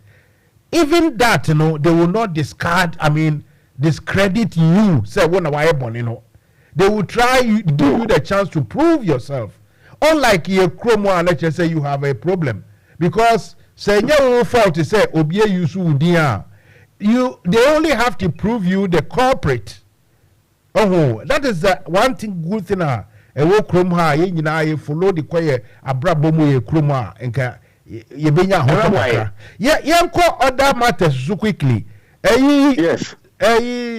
even that, they will not discard. Discredit you. Say one of they will try to give you the chance to prove yourself. Unlike your chromo and let's say you have a problem, because say your fault to say obie you su dia. they only have to prove you the culprit. Oh, that is the one thing good thing. A wo krom ha ye nyina ye follow the kwaye abrabo mu ye krom a enka ye benya ho. Yeah, yanko other matters so quickly. Yes.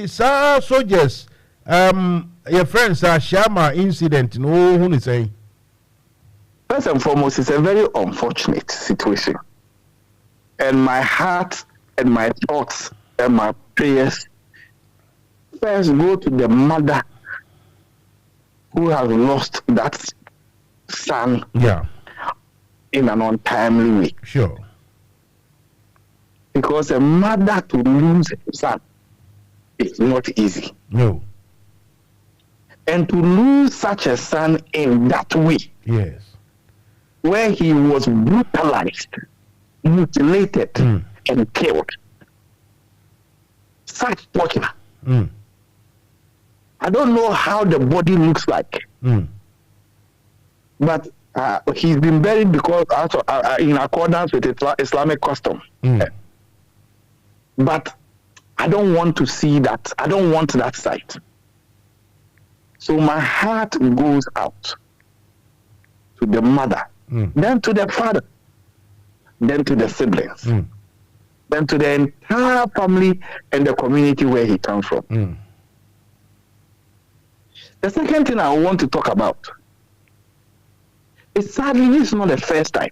Soldiers, your friends are Shama incident. No, who is saying? First and foremost, it's a very unfortunate situation. And my heart and my thoughts and my prayers first go to the mother who has lost that son in an untimely way. Sure. Because a mother to lose a son is not easy. No. And to lose such a son in that way, yes, where he was brutalized, mutilated, and killed, such torture. I don't know how the body looks like, but he's been buried because in accordance with Islamic custom. But I don't want to see that. I don't want that sight. So my heart goes out to the mother, then to the father, then to the siblings, then to the entire family and the community where he comes from. The second thing I want to talk about is sadly this is not the first time.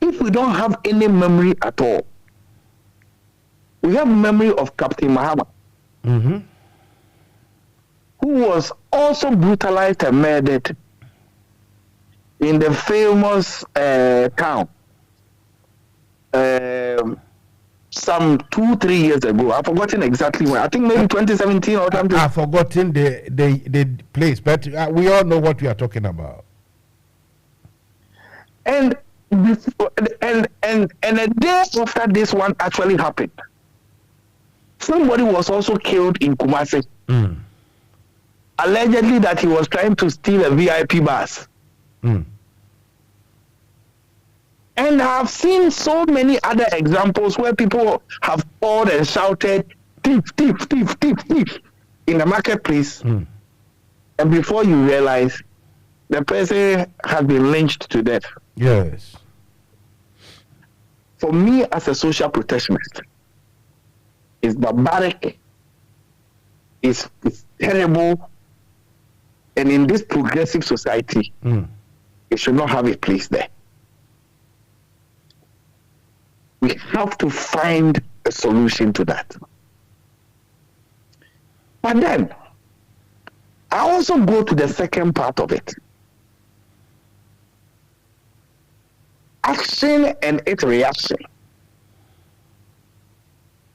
If we don't have any memory at all, we have memory of Captain Mahama, who was also brutalized and murdered in the famous town some 2-3 years ago. I've forgotten exactly when. I think maybe 2017 or something. I've forgotten the place, but we all know what we are talking about. And before, and a day after this one actually happened, somebody was also killed in Kumasi. Allegedly that he was trying to steal a VIP bus. And I've seen so many other examples where people have called and shouted, thief, thief, thief, thief, thief, in the marketplace. And before you realize, the person has been lynched to death. Yes. For me, as a social protectionist, it's barbaric, it's terrible, and in this progressive society, it should not have a place there. We have to find a solution to that. But then, I also go to the second part of it. Action and its reaction.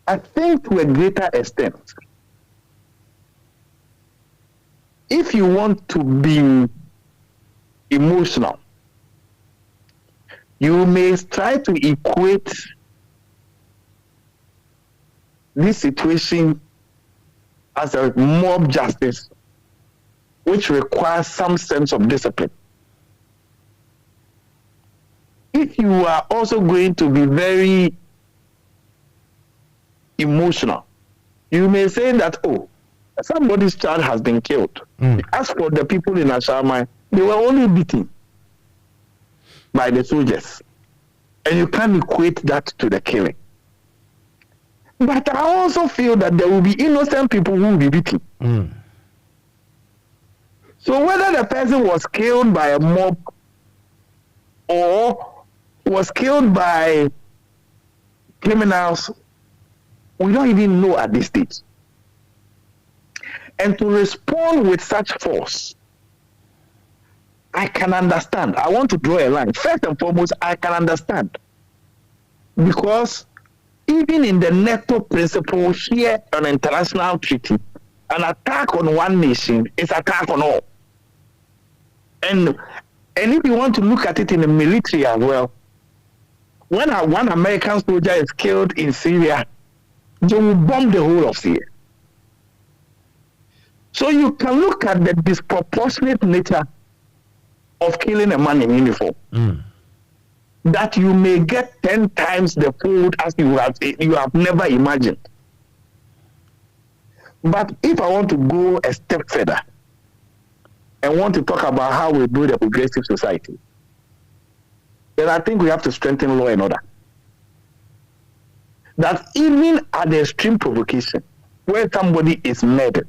I think to a greater extent, if you want to be emotional, you may try to equate this situation as a mob justice, which requires some sense of discipline. If you are also going to be very emotional, you may say that, oh, somebody's child has been killed. As for the people in Ashama, they were only beaten by the soldiers. And you can't equate that to the killing. But I also feel that there will be innocent people who will be beaten. So whether the person was killed by a mob or was killed by criminals, we don't even know at this stage. And to respond with such force, I can understand. I want to draw a line. First and foremost, I can understand. Because even in the NATO principle here on international treaty, an attack on one nation is an attack on all. And if you want to look at it in the military as well, when one American soldier is killed in Syria, they will bomb the whole of Syria. So you can look at the disproportionate nature of killing a man in uniform. that you may get 10 times the food as you have never imagined. But if I want to go a step further and want to talk about how we build a progressive society, then I think we have to strengthen law and order. That even at the extreme provocation, where somebody is murdered,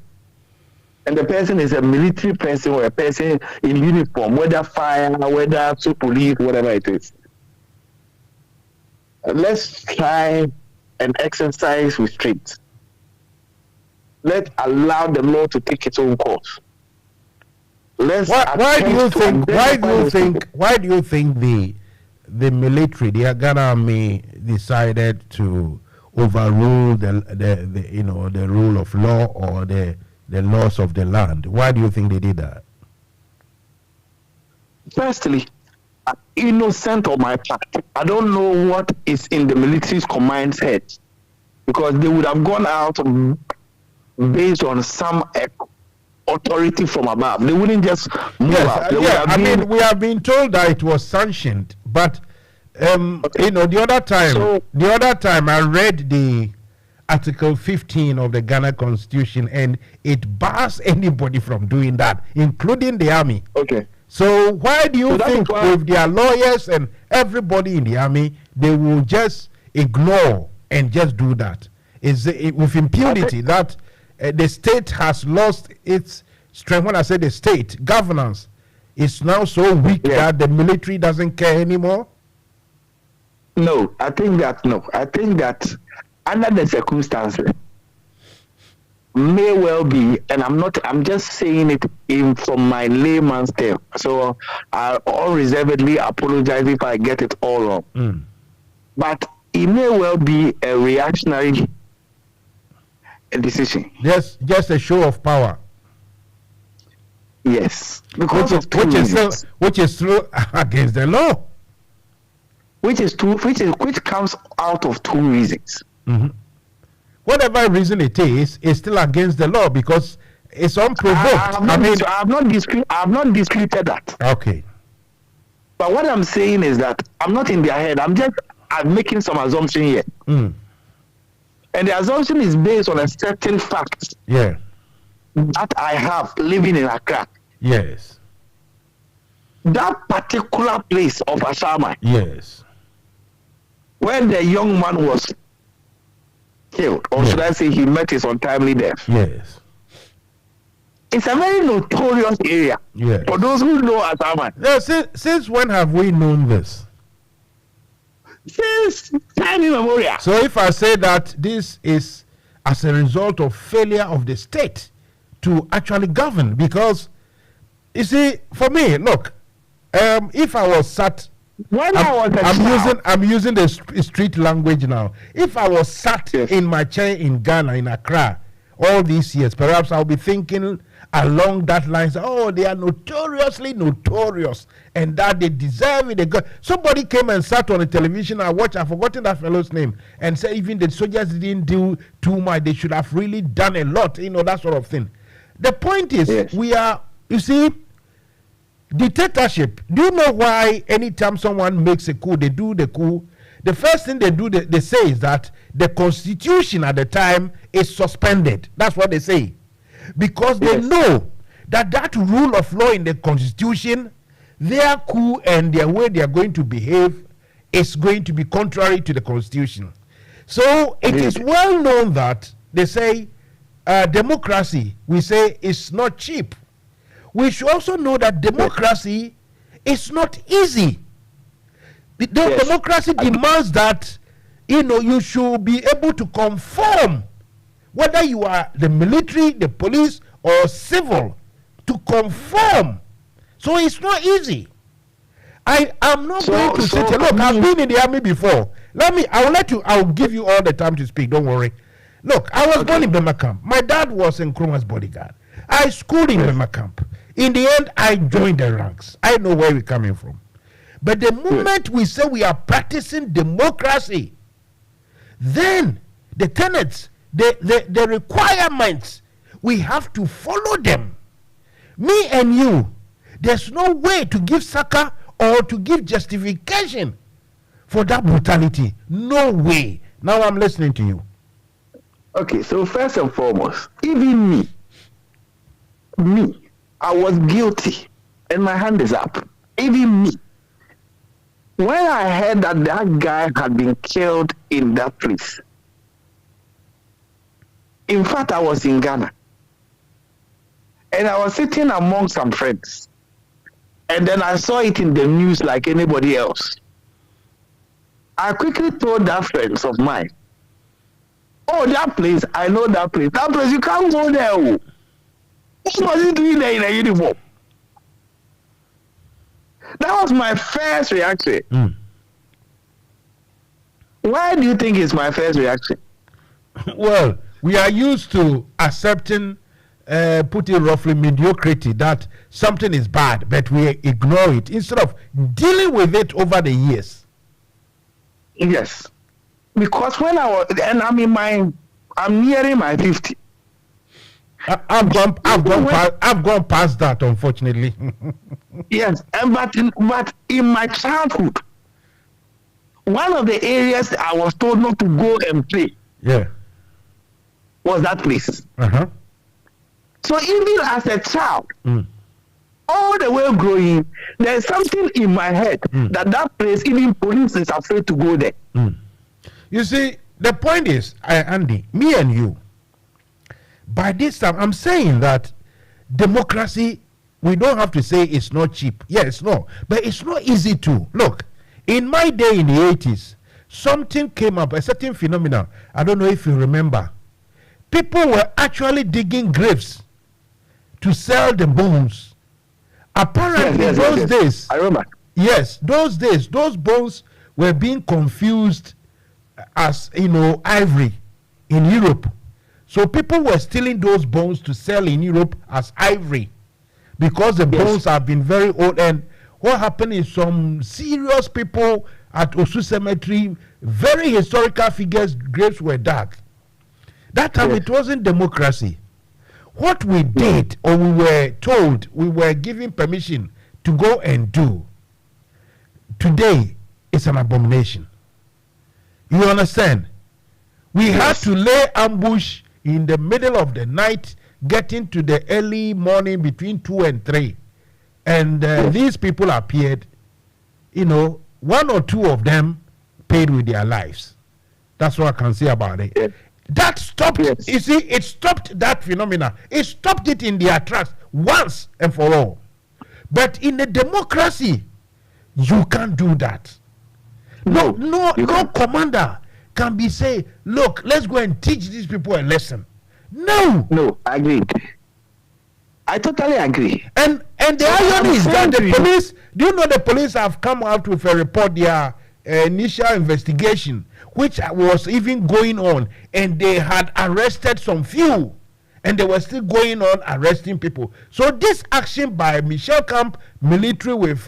and the person is a military person or a person in uniform, whether fire, whether police, whatever it is, let's try and exercise restraint. Let's allow the law to take its own course. Why do you think the military, the Ghana Army, decided to overrule the rule of law or the laws of the land? Why do you think they did that? Firstly, innocent on my part. I don't know what is in the military's command's head, because they would have gone out based on some authority from above. They wouldn't just move out. We have been told that it was sanctioned, but the other time I read the Article 15 of the Ghana Constitution, and it bars anybody from doing that, including the army. Okay. So why do you think with their lawyers and everybody in the army, they will just ignore and just do that? Is it with impunity that the state has lost its strength? When I say the state, governance is now so weak that the military doesn't care anymore? No, I think that under the circumstances, may well be, and I'm just saying it from my layman's term. So I unreservedly apologize if I get it all wrong. But it may well be a reactionary decision. Yes, just a show of power. Yes, because which is true against the law. Which comes out of two reasons. Mm-hmm. Whatever reason it is still against the law because it's unprovoked. I have not disputed that. Okay. But what I'm saying is that I'm not in their head. I'm making some assumption here. And the assumption is based on a certain fact. Yeah. That I have living in Accra. Yes. That particular place of Ashama. Yes. When the young man was killed, or should I say he met his untimely death. Yes. It's a very notorious area. Yes. For those who know Ashama. Yeah, since when have we known this? Since time immemorial. So if I say that this is as a result of failure of the state to actually govern, because you see, for me, look, if I was sat, I'm using the street language now. If I was sat in my chair in Ghana, in Accra, all these years, perhaps I'll be thinking along that lines. Oh, they are notoriously notorious, and that they deserve it. Somebody came and sat on the television. I've forgotten that fellow's name, and said even the soldiers didn't do too much. They should have really done a lot. That sort of thing. The point is, we are. You see. Dictatorship. Do you know why anytime someone makes a coup, they do the coup? The first thing they do, they say is that the constitution at the time is suspended. That's what they say. Because they know that rule of law in the constitution, their coup and their way they are going to behave is going to be contrary to the constitution. So it is well known that they say democracy, we say, is not cheap. We should also know that democracy is not easy. Democracy demands that you should be able to conform, whether you are the military, the police, or civil, to conform. So it's not easy. I'm not going to sit here. Look, I've been in the army before. I'll give you all the time to speak. Don't worry. Look, I was born in Bema Camp. My dad was in Nkrumah's bodyguard. I schooled in Bema Camp. In the end, I joined the ranks. I know where we're coming from. But the moment we say we are practicing democracy, then the tenets, the requirements, we have to follow them. Me and you, there's no way to give succor or to give justification for that brutality. No way. Now I'm listening to you. Okay, so first and foremost, even me, I was guilty, and my hand is up. Even me. When I heard that guy had been killed in that place, in fact, I was in Ghana, and I was sitting among some friends, and then I saw it in the news like anybody else. I quickly told that friends of mine, oh, that place, I know that place. That place, you can't go there. What was he doing there in a uniform? That was my first reaction. Why do you think it's my first reaction? Well, we are used to accepting, put it roughly, mediocrity, that something is bad, but we ignore it instead of dealing with it over the years. Yes. Because when I was, and I'm nearing my 50. I've gone past that, unfortunately. Yes, but in my childhood, one of the areas I was told not to go and play, was that place. So even as a child, all the way growing, there's something in my head that place, even police is afraid to go there. You see, the point is, Andy, me and you, by this time, I'm saying that democracy, we don't have to say it's not cheap. Yeah, it's not. But it's not easy to. Look, in my day in the 80s, something came up, a certain phenomenon. I don't know if you remember. People were actually digging graves to sell the bones. Apparently, those days. I remember. Yes, those days, those bones were being confused as, ivory in Europe. So people were stealing those bones to sell in Europe as ivory because the bones have been very old. And what happened is some serious people at Osu Cemetery, very historical figures, graves were dug. That time it wasn't democracy. What we did, or we were told, we were given permission to go and do, today is an abomination. You understand? We had to lay ambush in the middle of the night, getting to the early morning between 2 and 3. And these people appeared, one or two of them paid with their lives. That's what I can say about it. That stopped, you see, it stopped that phenomena. It stopped it in their tracks once and for all. But in a democracy, you can't do that. No commander can be say, look, let's go and teach these people a lesson. No, I agree. I totally agree. And the irony is that the police, do you know the police have come out with a report, their initial investigation, which was even going on, and they had arrested some few, and they were still going on arresting people. So this action by Michel Camp military with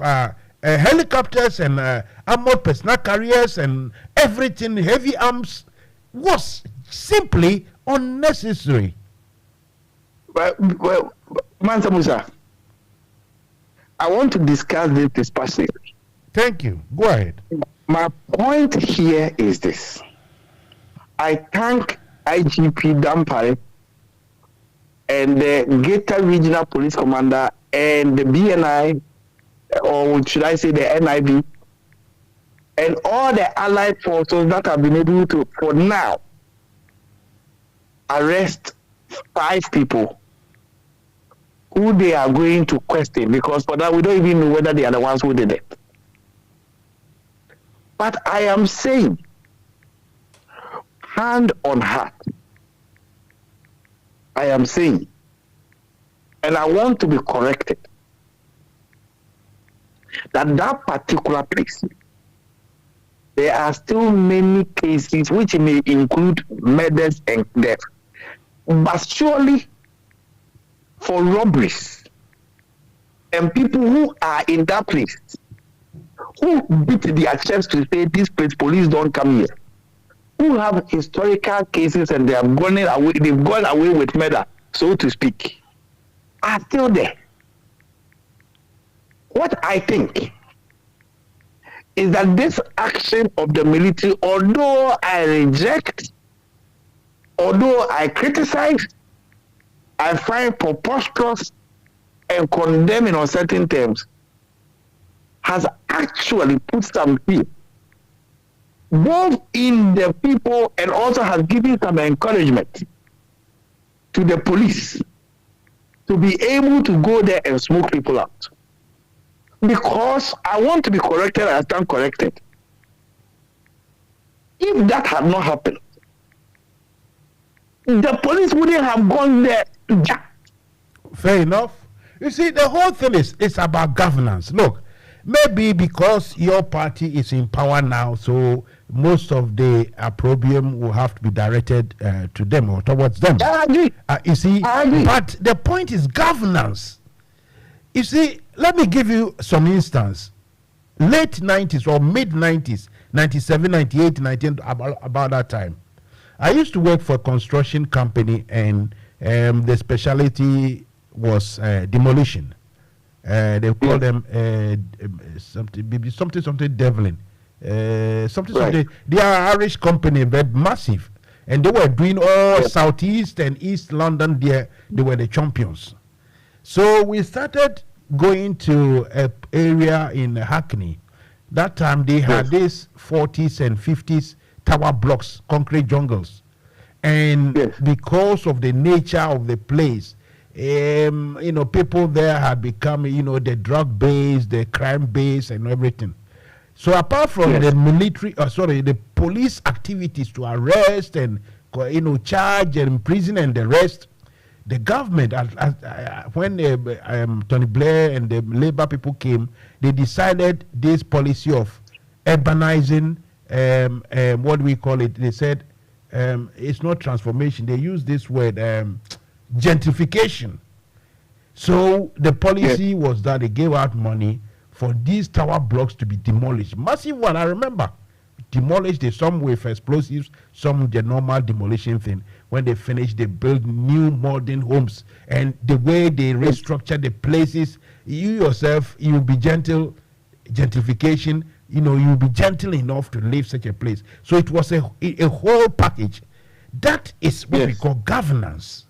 helicopters and armored personnel carriers and everything, heavy arms, was simply unnecessary. Well, Mansa Musa, I want to discuss this dispassionately. Thank you. Go ahead. My point here is this. I thank IGP Dampare and the Geta Regional Police Commander and the BNI, or should I say the NIB, and all the allied forces that have been able to, for now, arrest 5 people who they are going to question, because for that we don't even know whether they are the ones who did it. But I am saying, hand on heart, I am saying, and I want to be corrected, that particular place, there are still many cases which may include murders and death. But surely, for robberies and people who are in that place, who beat their chests to say this place, police don't come here, who have historical cases and they've gone away with murder, so to speak, are still there. What I think is that this action of the military, although I reject, although I criticize, I find preposterous and condemning on certain terms, has actually put some fear both in the people and also has given some encouragement to the police to be able to go there and smoke people out. Because I want to be corrected, I stand corrected. If that had not happened, the police wouldn't have gone there. Fair enough. You see, the whole thing is about governance. Look, maybe because your party is in power now, so most of the opprobrium will have to be directed to them or towards them. I agree. You see, I agree. but the point is governance. You see, let me give you some instance. Late 90s or mid 90s, 97, 98, 98, about that time. I used to work for a construction company, and the specialty was demolition. They call them something Devlin. Something. They are Irish company, but massive. And they were doing all Southeast and East London. They were the champions. So we started going to an area in Hackney. That time they had these 40s and 50s tower blocks, concrete jungles. And because of the nature of the place, people there had become, the drug base, the crime base and everything. So apart from the military, the police activities to arrest and, charge and imprison and the rest, the government, when Tony Blair and the Labour people came, they decided this policy of urbanizing, what do we call it? They said it's not transformation. They use this word, gentrification. So the policy was that they gave out money for these tower blocks to be demolished. Massive one, I remember. Demolished, some with explosives, some with the normal demolition thing. When they finish, they build new modern homes. And the way they restructure the places, you yourself, you'll be gentle, gentrification, you'll be gentle enough to leave such a place. So it was a whole package. That is what we call governance.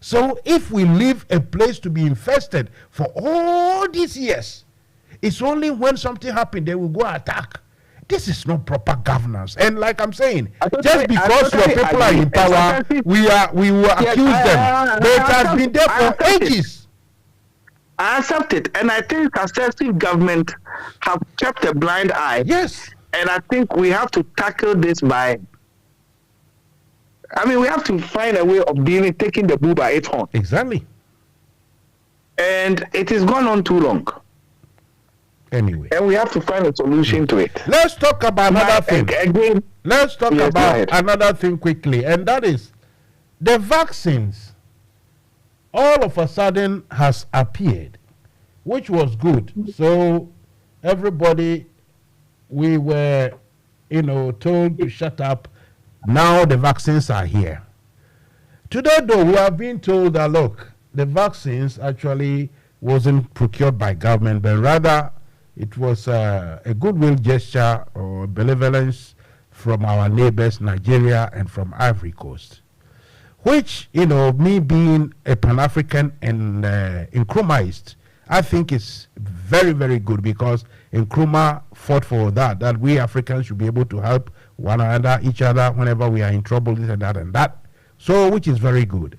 So if we leave a place to be infested for all these years, it's only when something happens they will go attack. This is not proper governance. And like I'm saying, just because your people are in power, we will accuse them. But it has been there for ages. I accept it. And I think successive government have kept a blind eye. Yes. And I think we have to tackle this we have to find a way of taking the bull by its horn. Exactly. And it has gone on too long. Anyway. And we have to find a solution to it. Let's talk about another thing. Let's talk about another thing quickly. And that is the vaccines. All of a sudden has appeared, which was good. So everybody, we were, told to shut up. Now the vaccines are here. Today, though, we have been told that, look, the vaccines actually wasn't procured by government, but rather it was a goodwill gesture or benevolence from our neighbors, Nigeria and from Ivory Coast. Which, me being a Pan-African and Nkrumahist, I think is very, very good, because Nkrumah fought for that we Africans should be able to help one another, each other, whenever we are in trouble, this and that and that. So, which is very good.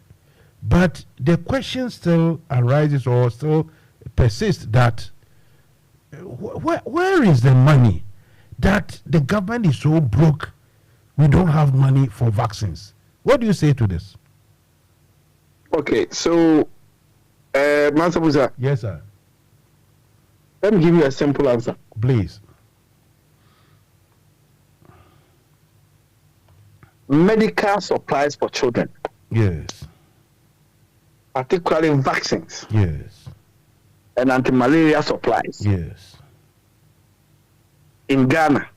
But the question still arises or still persists that where is the money that the government is so broke, we don't have money for vaccines? What do you say to this? Okay, so, Master Musa. Yes, sir. Let me give you a simple answer. Please. Medical supplies for children. Yes. Particularly vaccines. Yes. And anti-malaria supplies. Yes. In Ghana.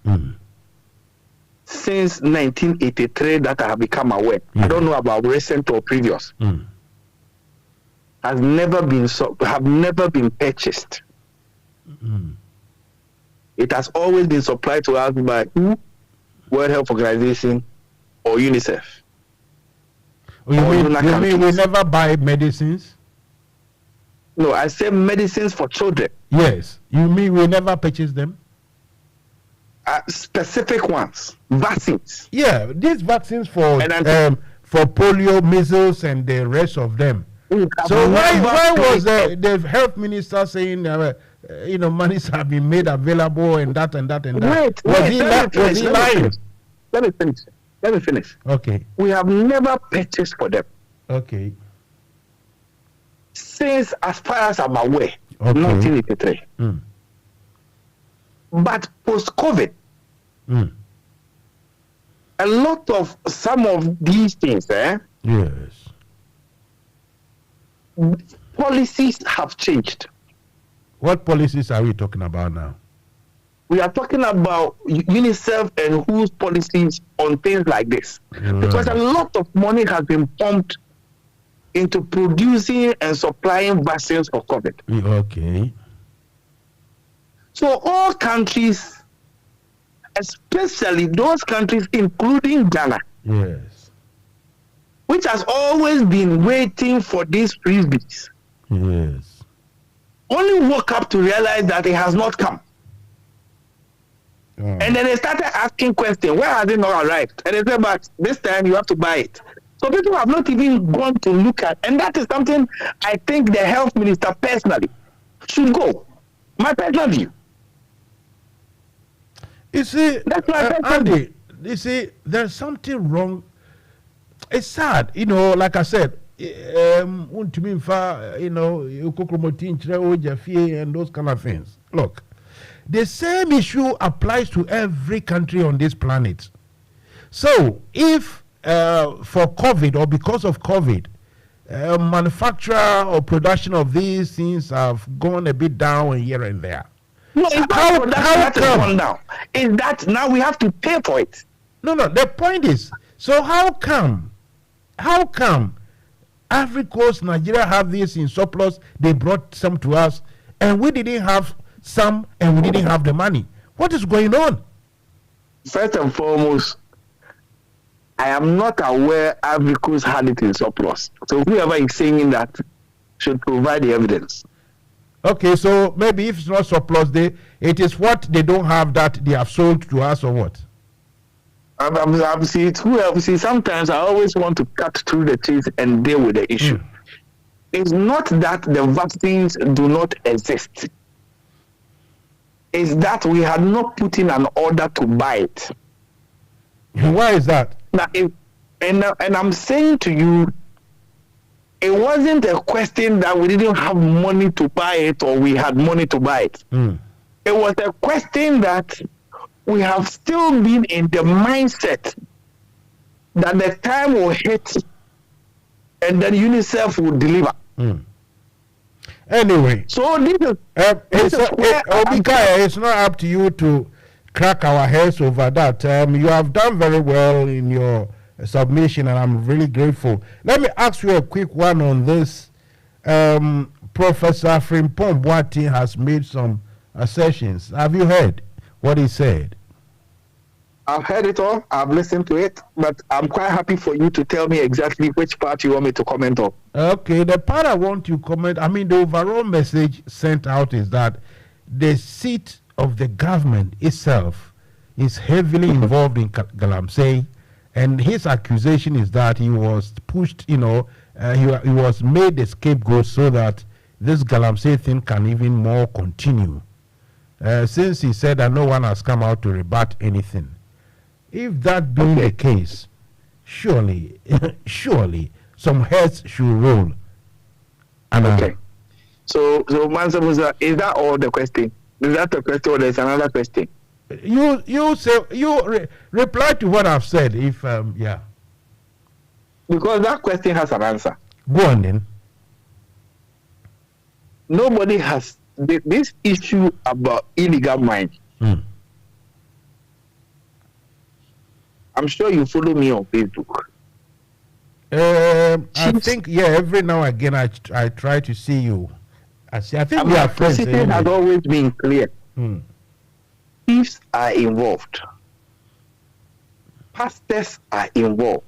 Since 1983 that I have become aware. I don't know about recent or previous. Have never been purchased. it has always been supplied to us by who? World Health Organization or UNICEF. You mean we never buy medicines? No, I say medicines for children. Yes. You mean we never purchase them? Specific ones, vaccines. Yeah, these vaccines for polio, measles, and the rest of them. So why was the health minister saying monies have been made available and that and that and that? Was he lying? Let me finish. Okay. We have never purchased for them. Okay. Since, as far as I'm aware, 1983. But post-COVID, a lot of some of these things, yes, policies have changed. What policies are we talking about now? We are talking about UNICEF and whose policies on things like this. Because a lot of money has been pumped into producing and supplying vaccines for COVID. Okay. So all countries, especially those countries including Ghana, yes, which has always been waiting for these freebies, yes, only woke up to realize that it has not come. And then they started asking questions, where has it not arrived? And they said, but this time you have to buy it. So people have not even gone to look at, and that is something I think the health minister personally should go. My personal view. You see, that's my Andy, you see, there's something wrong. It's sad, like I said, and those kind of things. Look, the same issue applies to every country on this planet. So if for COVID or because of COVID, manufacture or production of these things have gone a bit down here and there. No, it's not production that has gone down. It's that now we have to pay for it. No, the point is, so how come Ivory Coast, Nigeria have this in surplus, they brought some to us, and we didn't have some and we didn't have the money? What is going on? First and foremost, I am not aware Ivory Coast had it in surplus. So whoever is saying that should provide the evidence. Okay, so maybe if it's not surplus, it is what they don't have that they have sold to us or what? Sometimes I always want to cut through the chase and deal with the issue. It's not that the vaccines do not exist. It's that we had not put in an order to buy it. Why is that? Now, and I'm saying to you, it wasn't a question that we didn't have money to buy it or we had money to buy it. It was a question that we have still been in the mindset that the time will hit and then UNICEF will deliver. Anyway, so this is it's not up to you to crack our heads over that. You have done very well in your submission, and I'm really grateful. Let me ask you a quick one on this. Professor Frimpong Boateng has made some assertions. Have you heard what he said? I've heard it all. I've listened to it, but I'm quite happy for you to tell me exactly which part you want me to comment on. Okay, the part I want you to comment, the overall message sent out is that the seat of the government itself is heavily involved in Galamsey, and his accusation is that he was pushed, he was made the scapegoat so that this Galamsey thing can even more continue. Since he said that no one has come out to rebut anything. If that being the case, surely some heads should roll. Okay. So Mansa Musa, is that all the question? Is that the question or there's another question? You say reply to what I've said. If because that question has an answer. Go on then. Nobody has this issue about illegal mining. I'm sure you follow me on Facebook. I think every now and again I try to see you. I think we are friends. The position has always been clear. chiefs are involved. Pastors are involved.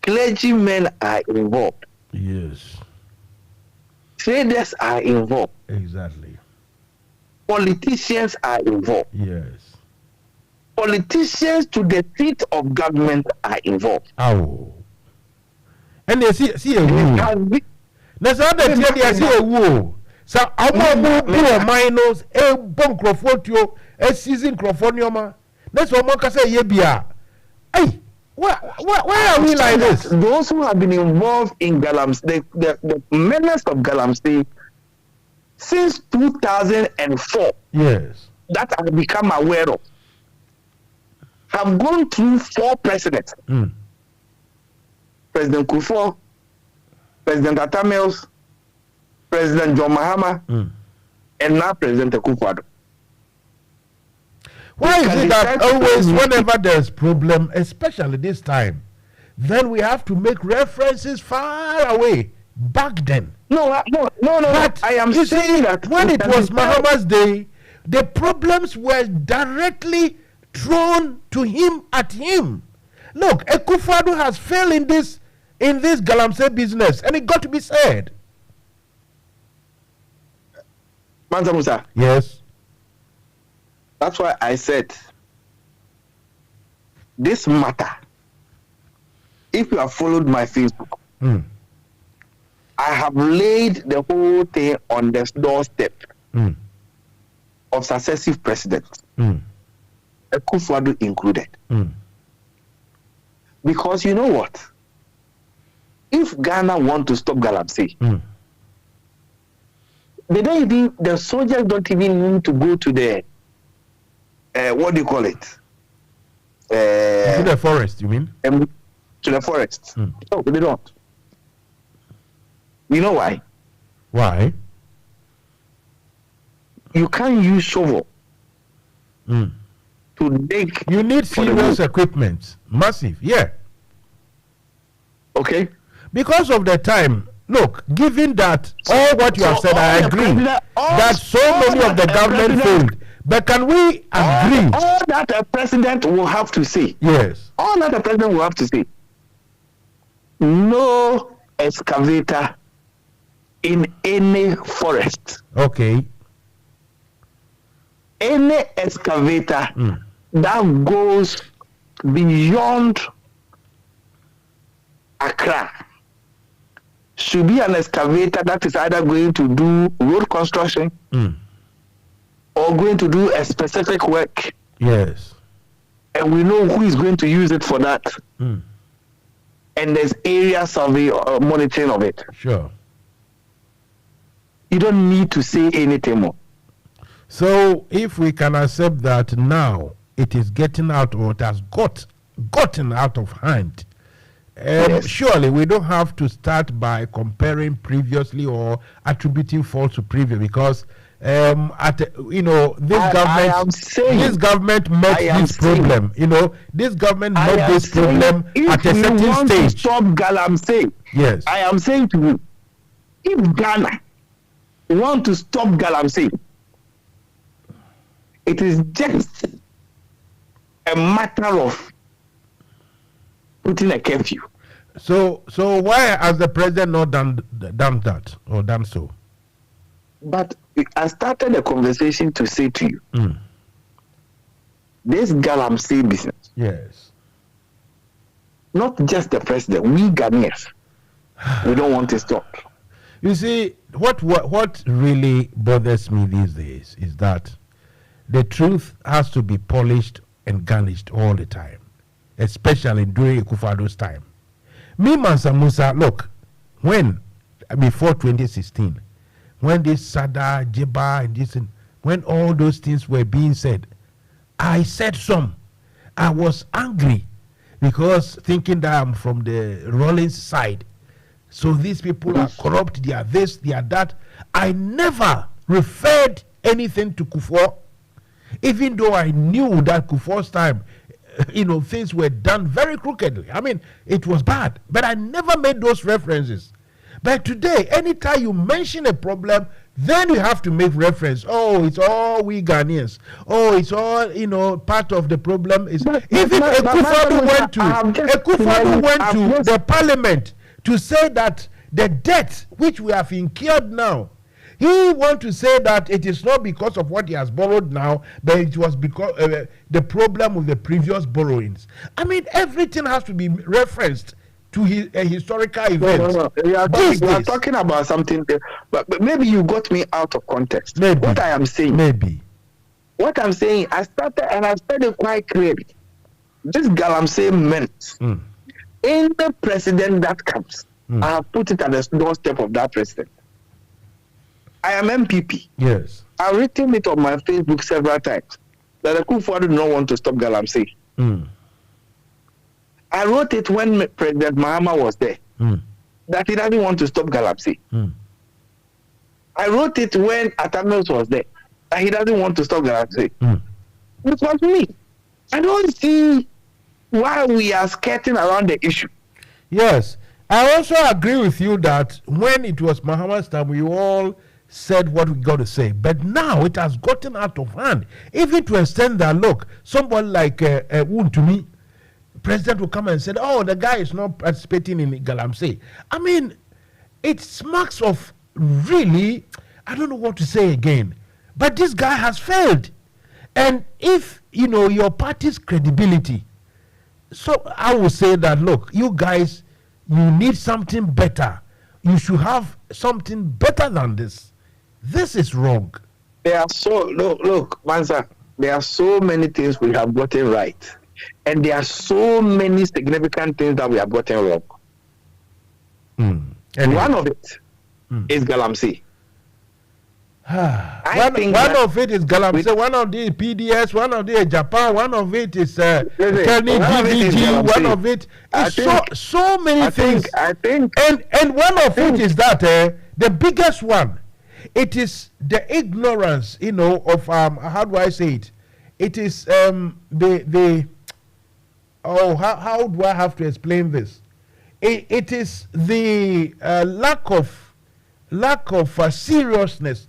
Clergymen are involved. Yes. Traders are involved. Exactly. Politicians are involved. Yes. Politicians to the seat of government are involved. Oh. And they see a woo. That's how they tell you, see a woo. So, I'm going to minus a bon crofotio, a season crofonioma. That's what Monka say, Yebia. Hey, why are we like this? Those who have been involved in Galamsey, the menace of Galamsey, since 2004, yes, that I've become aware of, have gone through 4 presidents. President Kufuor, President Atamils, President John Mahama, and now President Akufo-Addo. Why is it that always, whenever there's problem, especially this time, then we have to make references far away, back then? No. But I am saying that when it was Mahama's day, the problems were directly thrown to him at him. Look, Akufo-Addo has failed in this Galamsey business, and it got to be said. Mansa Musa. Yes. That's why I said this matter. If you have followed my Facebook, I have laid the whole thing on the doorstep of successive presidents, Akufo-Addo included. Because you know what? If Ghana want to stop Galamsey, the soldiers don't even need to go to the what do you call it? To the forest, you mean? To the forest. No, they don't. You know why? Why? You can't use shovel to dig. You need serious equipment. Massive, yeah. Okay. Because of the time, look, given that all what you have said, I agree that so many of the government failed. But can we agree? All that a president will have to say. Yes. All that a president will have to say. No excavator in any forest. Okay. Any excavator that goes beyond Accra should be an excavator that is either going to do road construction or going to do a specific work. Yes. And we know who is going to use it for that. And there's area survey or monitoring of it. Sure. You don't need to say anything more. So if we can accept that now it is getting out, or it has gotten out of hand, yes. Surely we don't have to start by comparing previously or attributing fault to previous, because this government met this problem. This government met this problem at a certain stage. To stop Galamsey, yes, I am saying to you, if Ghana want to stop Galamsey, it is just a matter of putting a curfew. So why has the president not done that or done so? But I started a conversation to say to you, this Galamsey business, yes, not just the president, we Ghanaians, we don't want to stop. You see, what really bothers me these days is that the truth has to be polished and garnished all the time, especially during Akufo-Addo's time. Me, Mansa Musa, look, before 2016, when this Sada, Jeba, and this, when all those things were being said, I said some. I was angry because thinking that I'm from the Rollins side. So these people are corrupt, they are this, they are that. I never referred anything to Kufuor, even though I knew that Kufuor's time, things were done very crookedly. I mean, it was bad, but I never made those references. But today, anytime you mention a problem, then you have to make reference. Oh, it's all we Ghanaians. Oh, it's all, part of the problem is even Akufo-Addo went to the parliament to say that the debt which we have incurred now, he want to say that it is not because of what he has borrowed now, but it was because the problem with the previous borrowings. I mean, everything has to be referenced to a historical event. No. You are talking about something, but maybe you got me out of context. Maybe. What I am saying. Maybe. What I'm saying, I started quite clearly. This Galamsey meant in the president that comes. I have put it at the doorstep of that president. I am MPP. Yes. I've written it on my Facebook several times that Akufo-Addo did not want to stop Galamsey. I wrote it when President Mahama was there, that he doesn't want to stop Galamsey. I wrote it when Atamis was there, that he doesn't want to stop Galamsey. It was me. I don't see why we are skirting around the issue. Yes. I also agree with you that when it was Mahama's time, we all said what we got to say. But now it has gotten out of hand. Even to extend that, look, someone like Wontumi, president will come and say, oh, the guy is not participating in Galamsey. I mean, it smacks of really, I don't know what to say again, but this guy has failed. And if, your party's credibility, so I will say that, look, you guys, you need something better. You should have something better than this. This is wrong. Look, Mansa, there are so many things we have gotten right. And there are so many significant things that we have gotten wrong. And one of it is Galamsey. One of it is Galamsey, one of the PDS, one of the Japan, one of it is Kenny GVG, one of it is so many things. And one of it is that the biggest one, it is the ignorance, of how do I say it? It is how do I have to explain this? It is the lack of seriousness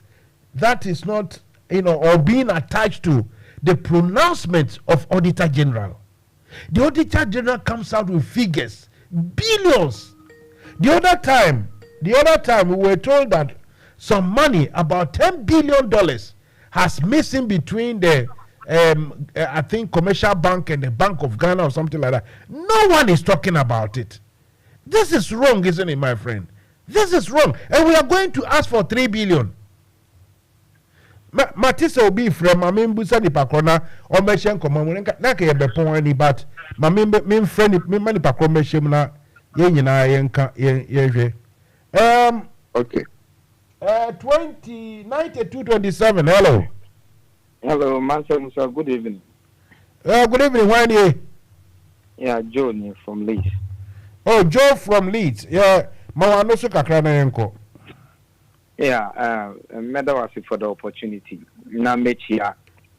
that is not, or being attached to the pronouncement of Auditor General. The Auditor General comes out with figures, billions. The other time we were told that some money, about $10 billion, has missing between the I think Commercial Bank and the Bank of Ghana or something like that. No one is talking about it. This is wrong, isn't it, my friend? This is wrong. And we are going to ask for 3 billion. Matisa will be from Mamimbusa di Pakona or Meshan Common, like a bepon, but Mamim friend, Mimani Pakomeshimna, Yenina Yenka. Okay. 9227. Hello. Hello, Master Musa. Good evening. Good evening. Why are you? Yeah, Joe from Leeds. Oh, Joe from Leeds. Yeah, Mawanosu Kakrana Yenko. Yeah, medal for the opportunity. Now, Mechia,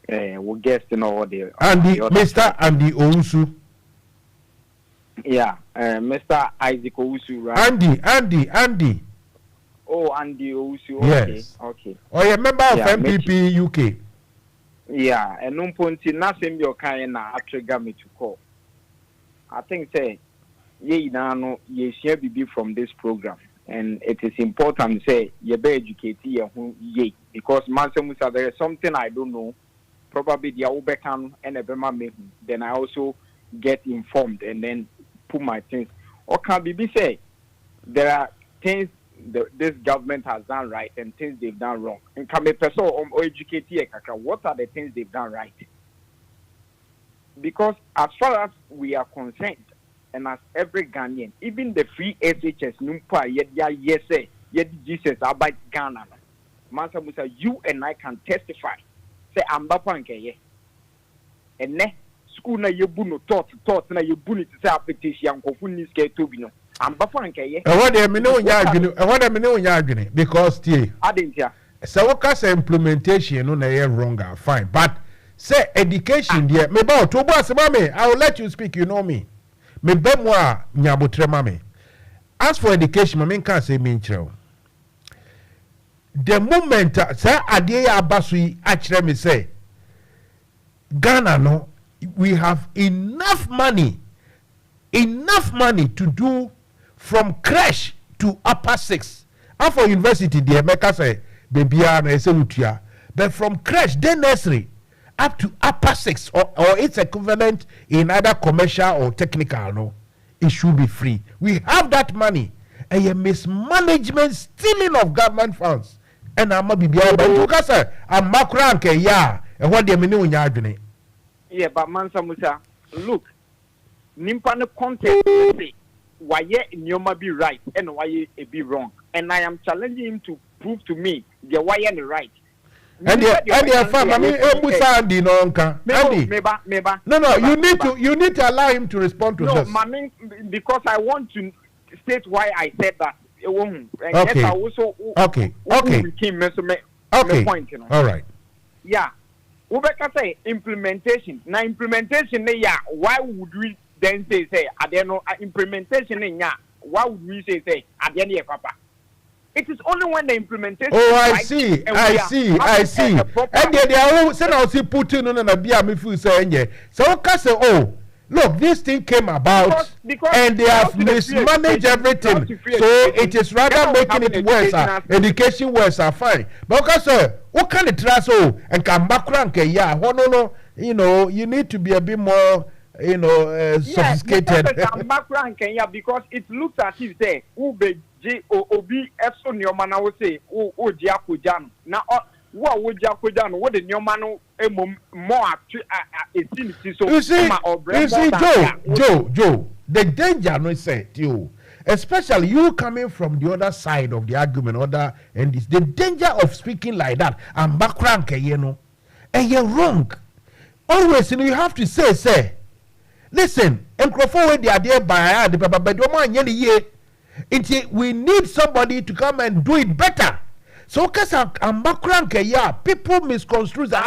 we guest in all the. Andy, Mr. Andy Ousu. Yeah, Mr. Isaac Ousu, right? Andy. Oh, Andy Ousu. Okay. Yes. Okay. Oh, you're a member of MPP UK. Yeah, and no point in nothing your kind of trigger me to call. I think say ye now ye share be from this program, and it is important to say ye be educated ye because Mansa there is something I don't know. Probably the Obekan and Ebema me. Then I also get informed and then put my things. Or can be say there are things this government has done right and things they've done wrong. And can be person or educate what are the things they've done right? Because as far as we are concerned, and as every Ghanaian, even the free SHS Numpa yet Jesus about Ghana. Mansa Musa, you and I can testify. Say I'm Bapanke. And ne school na yebuno thought na yebuni to say application kofuni ske tobino. I'm Bapanke. I want them know yagini because I didn't hear. So what kind of implementation no na wrong fine. But say education there. Me ba to boss mame, I will let you speak, you know me. Me be moi nyabotre mame. as for education, I can't say mean child. The moment say Adia Abasui actually me say Ghana no, we have enough money to do from creche to upper six. And for university, the America say baby but from creche, then nursery up to upper six or its equivalent in either commercial or technical, no, it should be free. We have that money, and you mismanagement, stealing of government funds. And I'm not be able to I'm macrank, yeah, and what they mean in your yeah, but Mansa Musa, look, Nimpano context say why Nyoma be right and why it be wrong. And I am challenging him to prove to me the why and the right. And the farm, I mean, Andy, no, you need to allow him to respond to this. No, because I want to state why I said that. Okay. Point, you know. All right. Yeah. Ubeka say implementation. Now implementation, yeah. Why would we then say I don't know implementation? Yeah. Why would we say I don't know, Papa? It is only when the implementation. Oh, I see. And they are all send out Putin on a beer me feel say so can say, oh, look, this thing came about because and they have mismanaged everything. So it is rather making it worse. Education worse are fine. But because what kind of trust and come back rank yeah, no, you know, you need to be a bit more sophisticated. Yeah, because it looks as if say Ube Obi Epson your man will say Jiakujan. Now what would Jiakujan? What the new man more you see, Joe, the danger no say you, especially you coming from the other side of the argument, and it's the danger of speaking like that and background, you know, and you're wrong. Always, you have to say, listen, and forward the idea by the Papa Bedoma, we need somebody to come and do it better. So, because I'm background, yeah, people misconstrue the and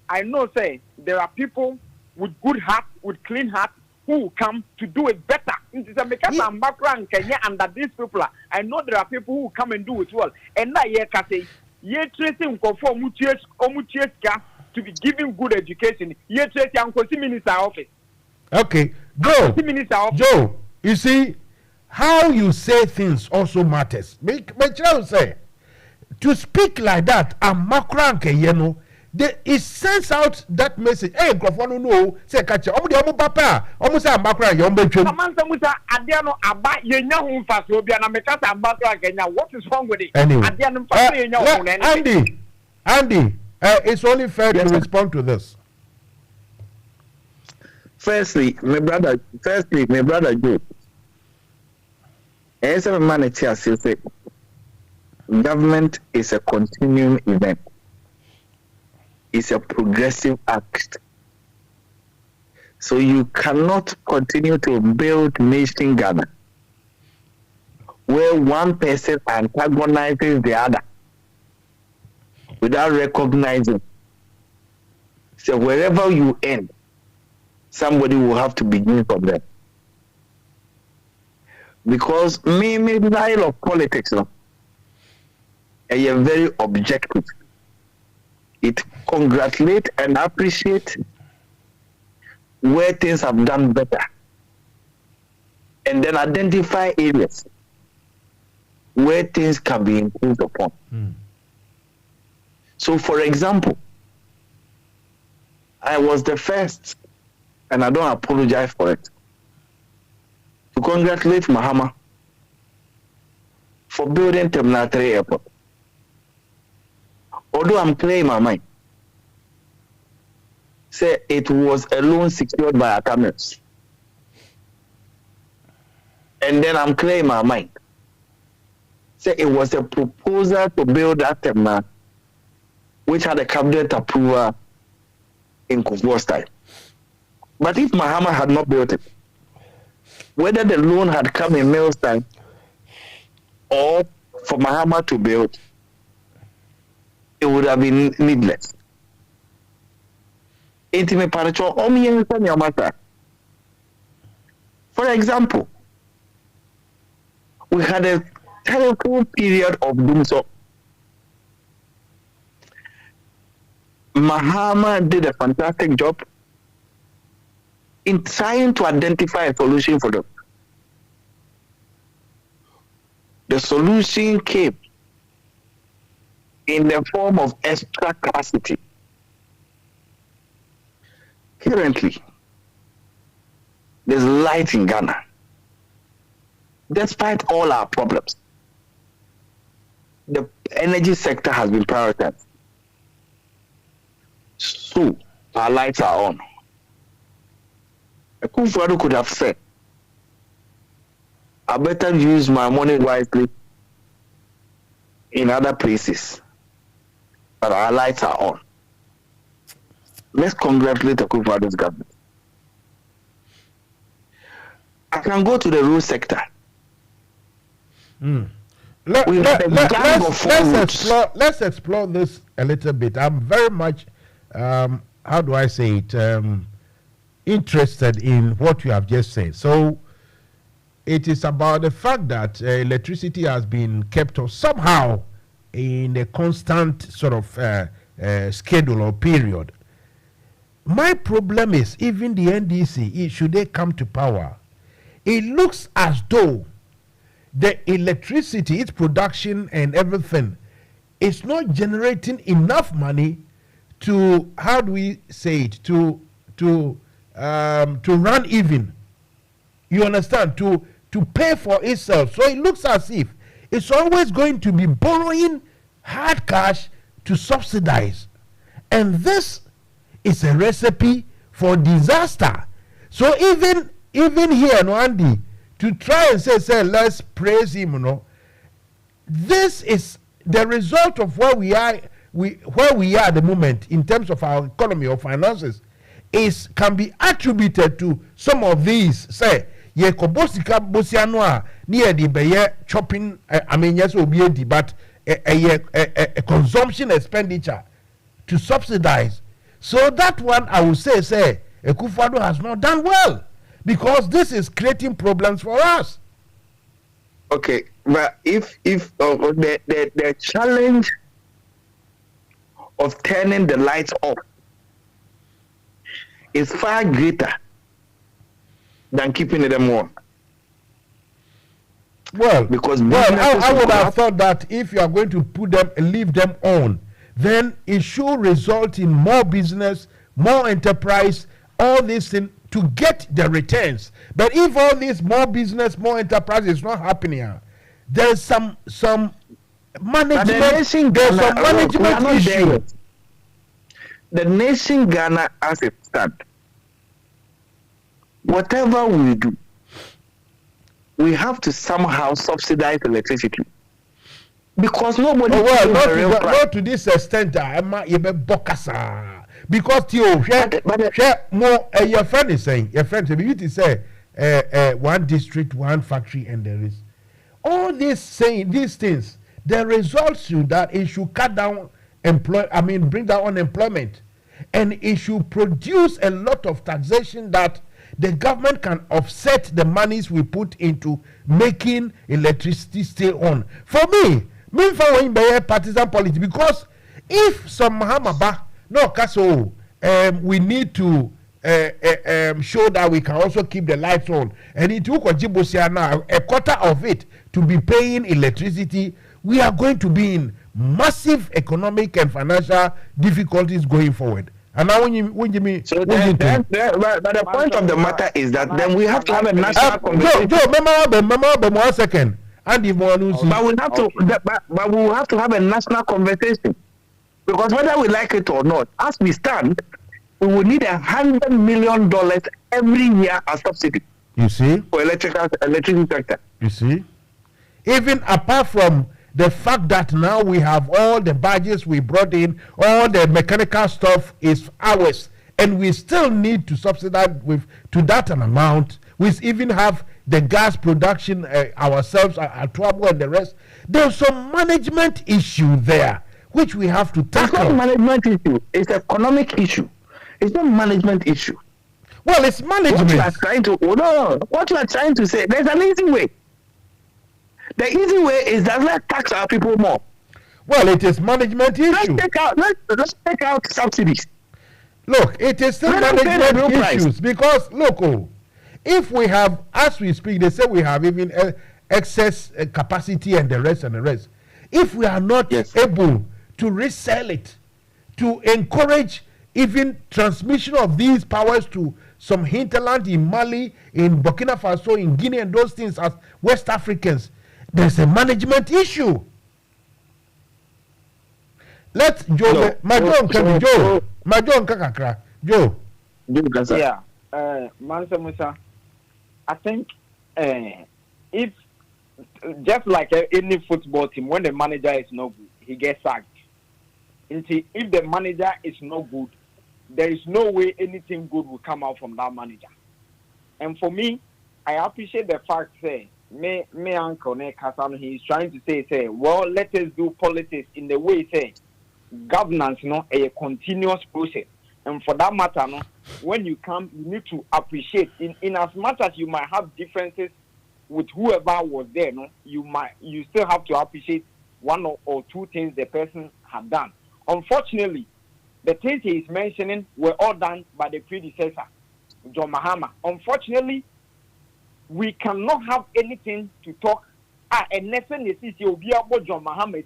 I know, say, there are people with good heart, with clean heart, who will come to do it better. Because I'm background, Kenya, and that these people are, I know there are people who come and do it well. And now, yeah, say, yeah, tracing conform to be giving good education. Yeah, tracing Uncle Minister office. Okay, Joe, you see, how you say things also matters. Make child say, to speak like that, I'm macranke, you know, it sends out that message. Hey, Grafano, no, say, catch you, papa, almost a macran, your bedroom. What is wrong with it? Anyway, Andy, it's only fair to respond to this. Firstly, my brother Joe. As a man say, government is a continuing event. It's a progressive act. So you cannot continue to build nation Ghana where one person antagonizes the other without recognizing. So wherever you end, somebody will have to begin from there. Because me style of politics, I am very objective. It congratulate and appreciate where things have done better, and then identify areas where things can be improved upon. So, for example, I was the first, and I don't apologize for it, to congratulate Mahama for building Terminal 3 Airport. Although I'm clear in my mind, say it was a loan secured by our cameras. And then I'm clear in my mind, say it was a proposal to build that terminal which had a cabinet approval in Kufuor's time. But if Mahama had not built it, whether the loan had come in Mills' time or for Mahama to build, it would have been needless. Intimate paracho matter. For example, we had a terrible period of doom. So Mahama did a fantastic job in trying to identify a solution for them. The solution came in the form of extra capacity. Currently, there's light in Ghana. Despite all our problems, the energy sector has been prioritized. So, our lights are on. Akufo-Addo could have said, I better use my money wisely in other places, but our lights are on. Let's congratulate Akufo-Addo's government. I can go to the road sector. Let's explore this a little bit. I'm very much, how do I say it, interested in what you have just said. So it is about the fact that electricity has been kept up somehow in a constant sort of schedule or period. My problem is even the NDC, should they come to power, it looks as though the electricity, its production and everything, is not generating enough money to, how do we say it, to run even. You understand? To pay for itself. So it looks as if it's always going to be borrowing hard cash to subsidize. And this is a recipe for disaster. So even here, no, Andy, to try and say let's praise him, you know, this is the result of where we are at the moment in terms of our economy or finances, can be attributed to some of these. Say, ye kobosika bosiano near the beye chopping. I mean, yes, obiedi, but a consumption expenditure to subsidize. So that one, I would say, Akufo-Addo has not done well, because this is creating problems for us. Okay, but if the challenge of turning the lights off is far greater than keeping them on. Well, because I would have thought that if you are going to leave them on, then it should result in more business, more enterprise, all these things to get the returns. But if all this more business, more enterprise is not happening, there's some management issue. The nation Ghana as it stands, whatever we do, we have to somehow subsidize electricity. Because nobody not to this extent, because more your friend is saying, you say one district, one factory, and there is all these things. The results should that it should cut down bring down unemployment, and it should produce a lot of taxation that the government can offset the monies we put into making electricity stay on. For me for partisan politics, because if some Mahamaba we need to show that we can also keep the lights on, and it took now a quarter of it to be paying electricity, we are going to be in massive economic and financial difficulties going forward. And now but the point of the matter is that then we have to have a national conversation. Remember 1 second. But we have to have a national conversation, because whether we like it or not, as we stand, we will need $100 million every year as subsidy. You see, for electricity sector. You see, even apart from the fact that now we have all the badges we brought in, all the mechanical stuff is ours, and we still need to subsidize to that an amount. We even have the gas production ourselves at Twabo and the rest. There's some management issue there which we have to tackle. It's not a management issue, it's an economic issue. It's not management issue. Well, it's management. What you are trying to say, there's an easy way. The easy way is that let's tax our people more. Well, it is management issue. Let's take out subsidies. Look, it is still management issues because look, if we have, as we speak, they say we have even excess capacity and the rest. If we are not able to resell it, to encourage even transmission of these powers to some hinterland in Mali, in Burkina Faso, in Guinea, and those things as West Africans, there's a management issue. Let's Joe, Joe. Yeah, Mansa Musa, I think if just like any football team, when the manager is no good, he gets sacked. If the manager is no good, there is no way anything good will come out from that manager. And for me, I appreciate the fact that me uncle Kasano, he is trying to say, well, let us do politics in the way say governance, a continuous process. And for that matter, when you come, you need to appreciate. In as much as you might have differences with whoever was there, you still have to appreciate one or two things the person had done. Unfortunately, the things he is mentioning were all done by the predecessor, John Mahama. Unfortunately, we cannot have anything to talk. And nothing is about John Mahama.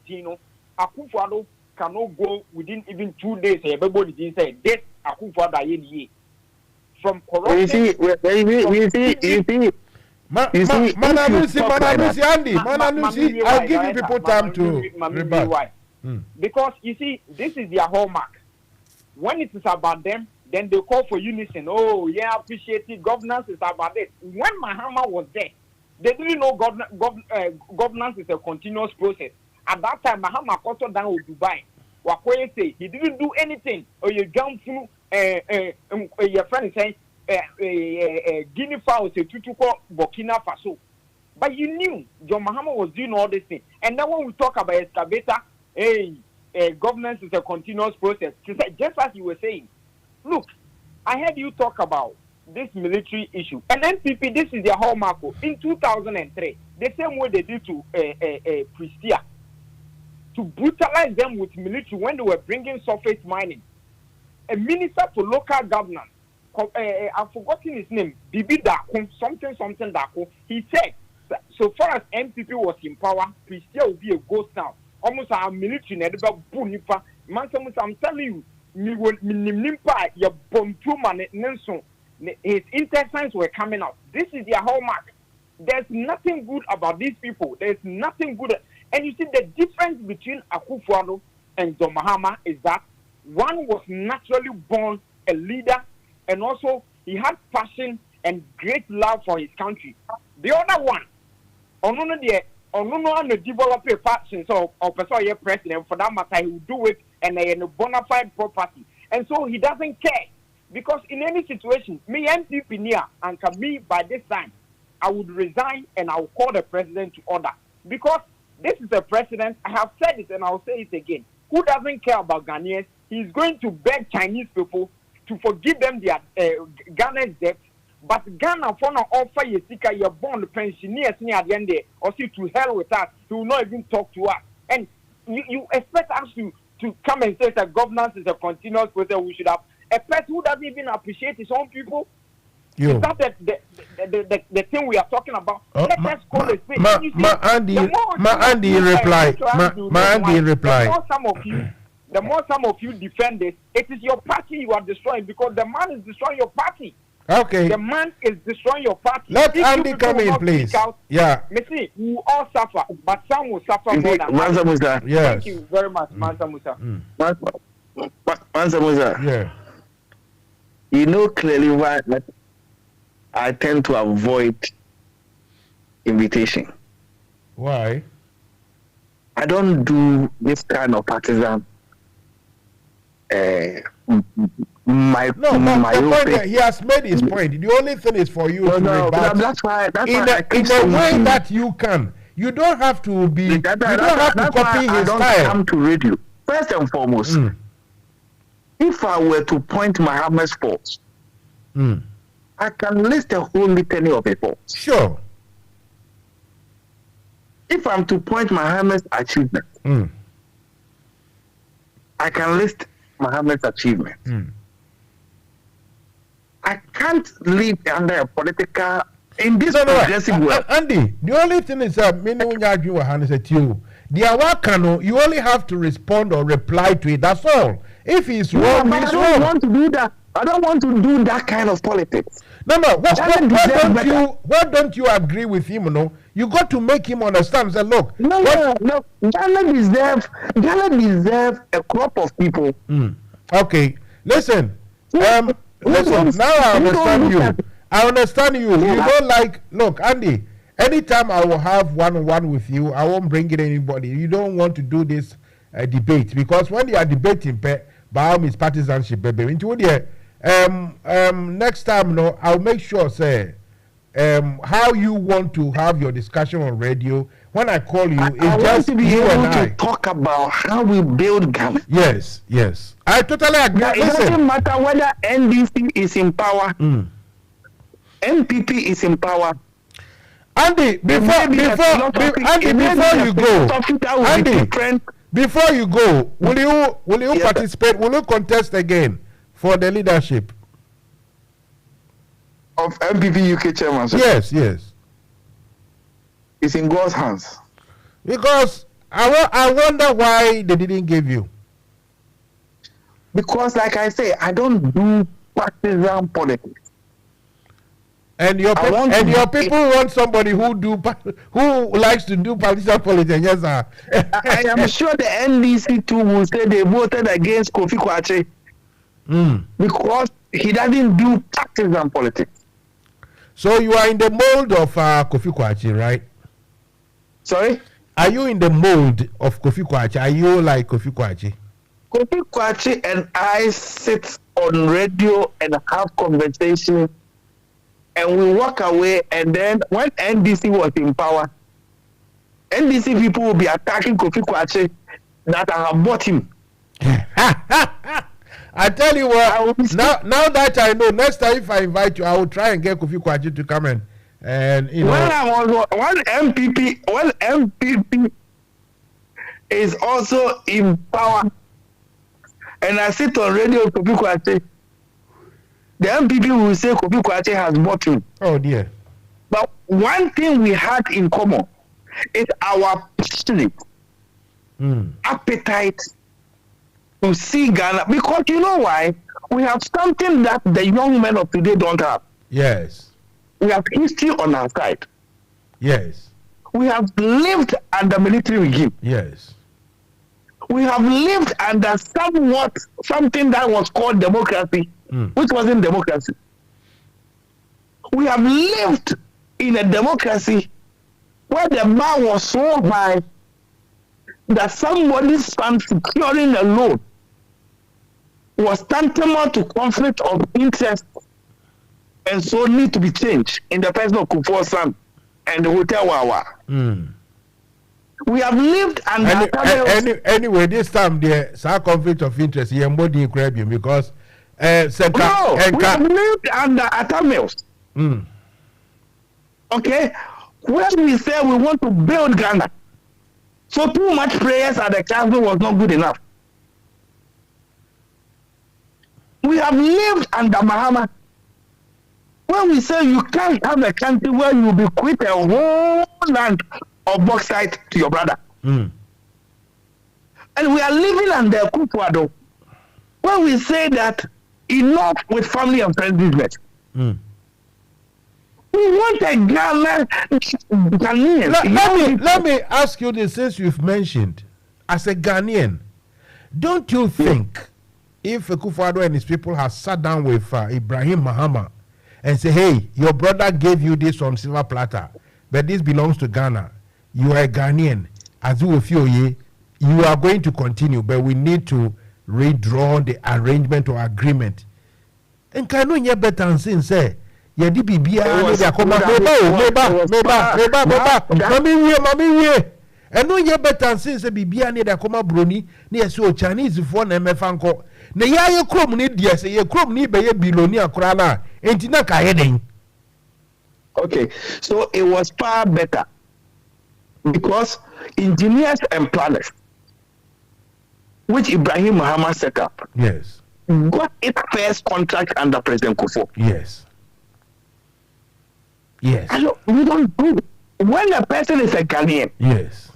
Akufo-Addo cannot go within even 2 days. Everybody didn't say this Akufo-Addo from corruption. Mananusi, I'll give you people time to rebut. Because you see, this is their hallmark. When it is about them, then they call for unison. Oh, yeah, appreciate it. Governance is about it. When Mahama was there, they didn't know governance is a continuous process. At that time, Mahama got down with Dubai. Wakoye say he didn't do anything. Or you jump through your friend saying Guinea fowl say Tutuko Burkina Faso. But you knew John Mahama was doing all these things. And then when we talk about excavator, governance is a continuous process. Just as you were saying, look, I heard you talk about this military issue. And NPP, this is their hallmark. In 2003, the same way they did to Pristia, to brutalize them with military when they were bringing surface mining. A minister for local governance, I've forgotten his name, Bibi Dako, something Dako, he said, so far as NPP was in power, Pristia will be a ghost town. Almost our military, I'm telling you, his intestines were coming out. This is their hallmark. There's nothing good about these people. There's nothing good. And you see, the difference between Akufo-Addo and John Mahama is that one was naturally born a leader, and also he had passion and great love for his country. The other one, to develop a passion, so or president, for that matter, he will do it and a bona fide property. And so he doesn't care. Because in any situation, me MPP near and can be by this time, I would resign and I will call the president to order. Because this is a president, I have said it and I will say it again, who doesn't care about Ghanaians. He's going to beg Chinese people to forgive them their Ghana's debt. But Ghana for now offer you sika your bond pensioners near the end there, or see to hell with us. He will not even talk to us. And you expect us to come and say that governance is a continuous process. We should have a person who doesn't even appreciate his own people. Is that the thing we are talking about? Let us call it. Andy reply. The more some of you defend this, it is your party you are destroying, because the man is destroying your party. Okay. The man is destroying your party. Let Andy come in, please. Yeah. See, we all suffer, but some will suffer more than Mansa Musa. Yes. Thank you very much, Mansa Musa. Mansa Musa. Yeah. You know clearly why I tend to avoid invitation. Why? I don't do this kind of partisan. He has made his point. The only thing is for you to rebut. That's why in a way that you can. You don't have to be. You don't have to copy his style. I don't come to radio. First and foremost, if I were to point Muhammad's faults, I can list a whole litany of his faults. Sure. If I'm to point Muhammad's achievements, I can list Muhammad's achievements. I can't live under a political in this progressive world. Andy, the only thing is that you only have to respond or reply to it. That's all. If he's wrong, he's wrong. I don't want to do that. I don't want to do that kind of politics. No. Why don't you agree with him? No, you got to make him understand. Say, look. No. Ghana deserve a crop of people. Okay, listen. Listen. Now I understand you. I understand you. You don't like. Look, Andy. Anytime I will have one-on-one with you, I won't bring in anybody. You don't want to do this debate because when you are debating, by his partisanship, baby. Into the next time, no, I'll make sure say how you want to have your discussion on radio. When I call you, it's I just want to be you able and I. to talk about how we build Ghana. Yes. I totally agree. It doesn't matter whether NDC is in power, NPP is in power. Andy, before you go, will you participate? Will you contest again for the leadership of MPP UK chairman? Yes. It's in God's hands. Because I wonder why they didn't give you. Because, like I say, I don't do partisan politics. And your people want somebody who likes to do partisan politics. Yes, sir. I am sure the NDC too will say they voted against Kofi Kwache because he doesn't do partisan politics. So you are in the mold of Kofi Kwache, right? Sorry? Are you in the mold of Kofi Kwache? Are you like Kofi Kwache? Kofi Kwache and I sit on radio and have conversations. And we walk away, and then when NDC was in power, NDC people will be attacking Kofi Kwache that I have bought him. I tell you what, now that I know, next time if I invite you, I will try and get Kofi Kwache to come in. And you know, when MPP is also in power, and I sit on radio with Kofi Kwache, the MPP will say Kofi Kwache has bought him. Oh dear. But one thing we had in common is our passionate appetite to see Ghana. Because you know why? We have something that the young men of today don't have. Yes. We have history on our side. Yes. We have lived under military regime. Yes. We have lived under something that was called democracy, which wasn't democracy. We have lived in a democracy where the bar was so high that somebody's son securing a loan was tantamount to conflict of interest and so need to be changed in the person of Kufuor's son and the Hotel Wawa. We have lived under anyway, this time there's a conflict of interest here more than Caribbean because we have lived under Atamils. Okay? When we say we want to build Ghana, so too much prayers at the council was not good enough. We have lived under Mahama. When we say you can't have a country where you bequeath a whole land of bauxite to your brother. And we are living under Kufuor, when we say that enough with family and friends business. We want a Ghanaian. Let me ask you this, since you've mentioned, as a Ghanaian, don't you think if Kufuor and his people have sat down with Ibrahim Mahama and say, hey, your brother gave you this on silver platter, but this belongs to Ghana. You are a Ghanaian. As you are going to continue, but we need to redraw the arrangement or agreement. And can you get better and say, yeah, the BBA, and no, you better and say, BBA need a coma brony near so Chinese for NMF. na ya ye krom ni dia se ye krom ni be ye billionaire kura na enti na ka ye den. Okay, so it was far better because engineers and planners, which Ibrahim Muhammad set up, yes, got its first contract under President Kufuor. Yes. Yes. And we don't do it. When a person is a Ghanaian, yes,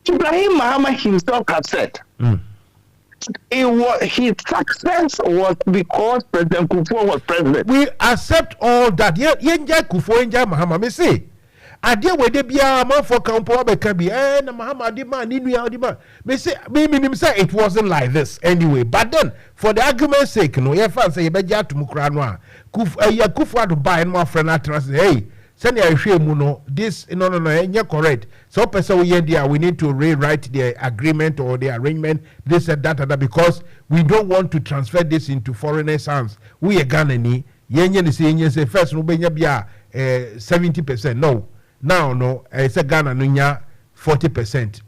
Ibrahim Muhammad himself has said his success was because President Kufuor was president. We accept all that. Yenja Kufuor yenja Mahama. Me say, adia we de biya man for campo abeka bi. Na Mahama di man ni nuya di man. Me say, me say it wasn't like this anyway. But then, for the argument's sake, no, ye fan say ye beja tumukra no a. Kufuor to buy no friend atras. Hey. Send your no this no correct. So person we need to rewrite the agreement or the arrangement, this and that, because we don't want to transfer this into foreigners' hands. We are Ghanaian, say first no be 70%. No. Now no, it's a Ghana no 40%